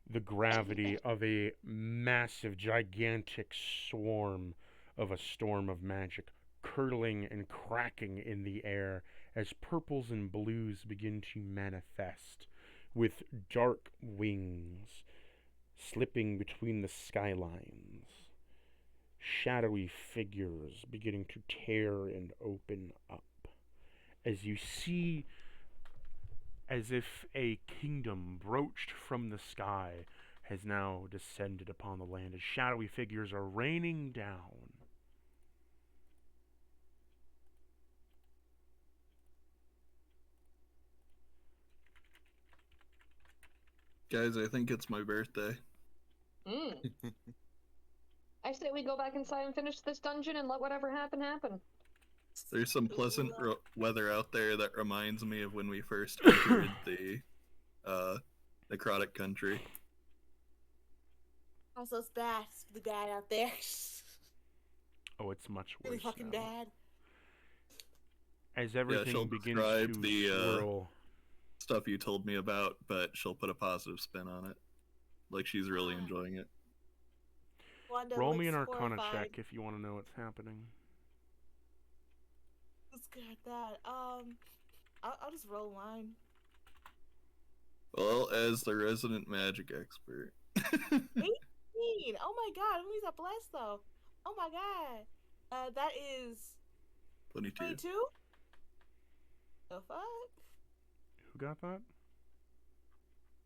S1: the gravity of a massive, gigantic swarm of a storm of magic curdling and cracking in the air as purples and blues begin to manifest with dark wings slipping between the skylines. Shadowy figures beginning to tear and open up as you see, as if a kingdom broached from the sky has now descended upon the land as shadowy figures are raining down.
S3: Guys, I think it's my birthday.
S2: I say we go back inside and finish this dungeon and let whatever happen happen.
S3: There's some pleasant weather out there that reminds me of when we first entered the necrotic country.
S4: Also, it's bad. It's really bad out there.
S1: Oh, it's much worse
S4: Really fucking
S1: now.
S4: bad.
S1: As everything
S3: she'll
S1: begins
S3: describe
S1: to
S3: the,
S1: swirl.
S3: Stuff you told me about, but she'll put a positive spin on it. Like she's really enjoying it.
S4: Wanda
S1: Roll me an
S4: looks
S1: Arcana
S4: horrified.
S1: check if you want to know what's happening.
S4: Let's get at that. I'll just roll mine.
S3: Well, as the resident magic expert.
S4: 18. Oh my god, I'm a blessed though. Oh my god. That is
S3: 22.
S4: 22. The fuck?
S1: Who got that?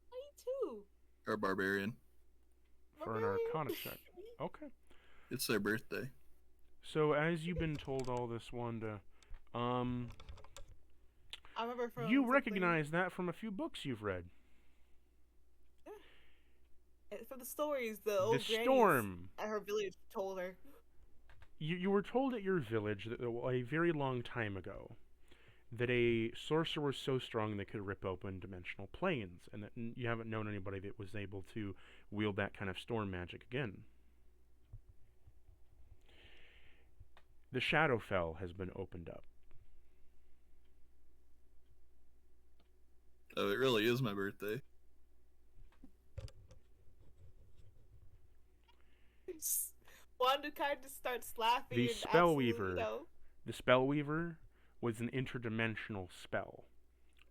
S4: 22.
S3: Or barbarian.
S1: For an Arcana check. Okay.
S3: It's their birthday.
S1: So as you've been told all this, Wanda,
S4: I remember from
S1: you
S4: something-
S1: recognize that from a few books you've read.
S4: from the stories the old
S1: The
S4: grannies
S1: storm.
S4: at her village told her.
S1: You were told at your village that a very long time ago that a sorcerer was so strong they could rip open dimensional planes, and that you haven't known anybody that was able to wield that kind of storm magic again. The Shadowfell has been opened up.
S3: Oh, it really is my birthday.
S4: Wanda kind of starts laughing.
S1: The
S4: and
S1: Spellweaver.
S4: absolutely no.
S1: The Spellweaver was an interdimensional spell,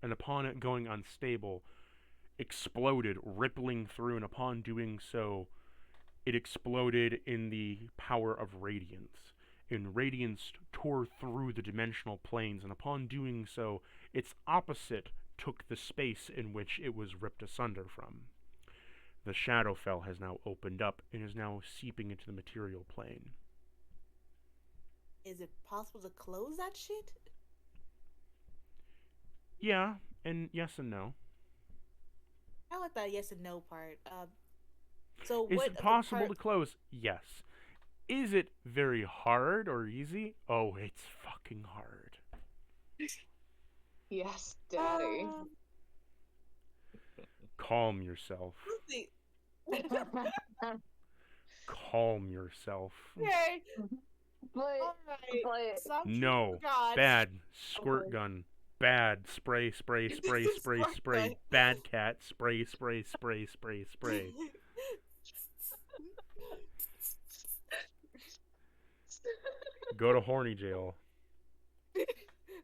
S1: and upon it going unstable, exploded, rippling through, and upon doing so, it exploded in the power of radiance. And radiance tore through the dimensional planes, and upon doing so, its opposite took the space in which it was ripped asunder from. The Shadowfell has now opened up and is now seeping into the material plane.
S4: Is it possible to close that shit?
S1: Yeah, and yes and no.
S4: I like that yes and no part. So
S1: Is
S4: what
S1: it possible to close? Yes. Is it very hard or easy? Oh, it's fucking hard.
S2: Yes, Daddy.
S1: Calm yourself. Calm yourself.
S4: Okay.
S2: But,
S4: Alright.
S1: No. Bad. Squirt gun. Bad. Spray, spray, spray, spray,
S4: Squirt
S1: spray.
S4: gun.
S1: Bad cat. Spray, spray, spray, spray, spray. Go to horny jail.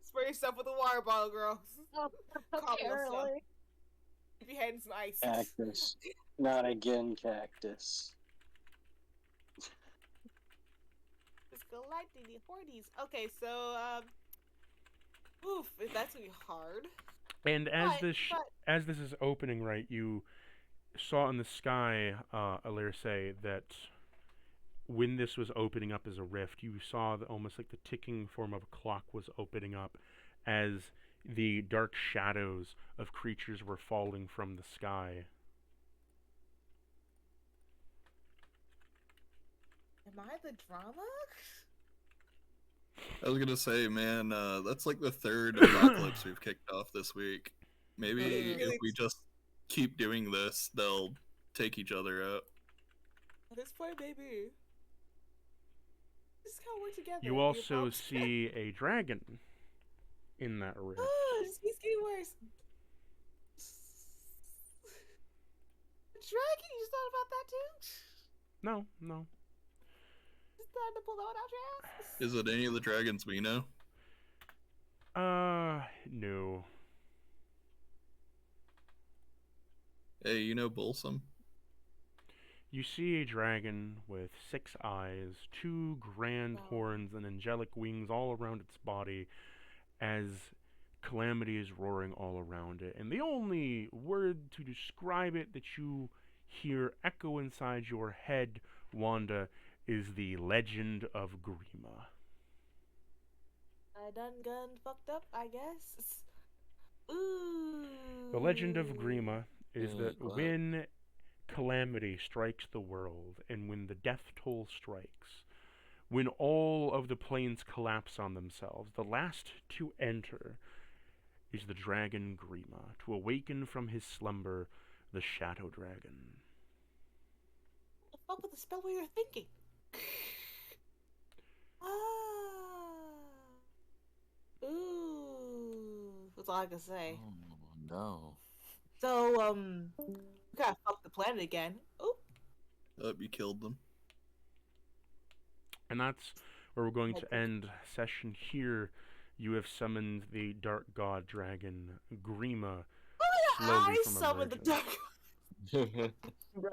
S4: Spray yourself with a water bottle, girl. Calm yourself.
S2: apparently.
S4: If you had some ice.
S6: Cactus. Not again, cactus.
S4: Let's go lightning the hornies. Okay, so oof, that's gonna be hard.
S1: And as
S4: But-
S1: as this is opening, right, you saw in the sky, Alir say that when this was opening up as a rift, you saw almost like the ticking form of a clock was opening up as the dark shadows of creatures were falling from the sky.
S4: Am I the drama?
S3: I was gonna say, man, that's like the third apocalypse we've kicked off this week. Maybe if we just keep doing this, they'll take each other out.
S4: At this point, maybe. Just gotta work together.
S1: You also see a dragon in that rift.
S4: Oh, this keeps getting worse. Dragon, you just thought about that too?
S1: No, no.
S4: Just thought to pull that one out your ass?
S3: Is it any of the dragons we know?
S1: No.
S3: Hey, you know Bolsum?
S1: You see a dragon with 6 eyes, 2 grand horns, and angelic wings all around its body as Calamity is roaring all around it. And the only word to describe it that you hear echo inside your head, Wanda, is the Legend of Grima.
S4: I done gun fucked up, I guess. Ooh.
S1: The Legend of Grima is that
S5: what?
S1: when Calamity strikes the world, and when the death toll strikes, when all of the planes collapse on themselves, the last to enter is the dragon Grima, to awaken from his slumber, the Shadow Dragon.
S4: What the fuck with the spell we were thinking? Ooh. That's all I can say.
S5: Oh no.
S4: So, we gotta fuck the planet again. Oop.
S3: You killed them.
S1: And that's where we're going to end session here. You have summoned the Dark God Dragon, Grima, slowly
S4: I
S1: from
S4: summoned the
S1: emerging.
S4: dark.
S2: Right.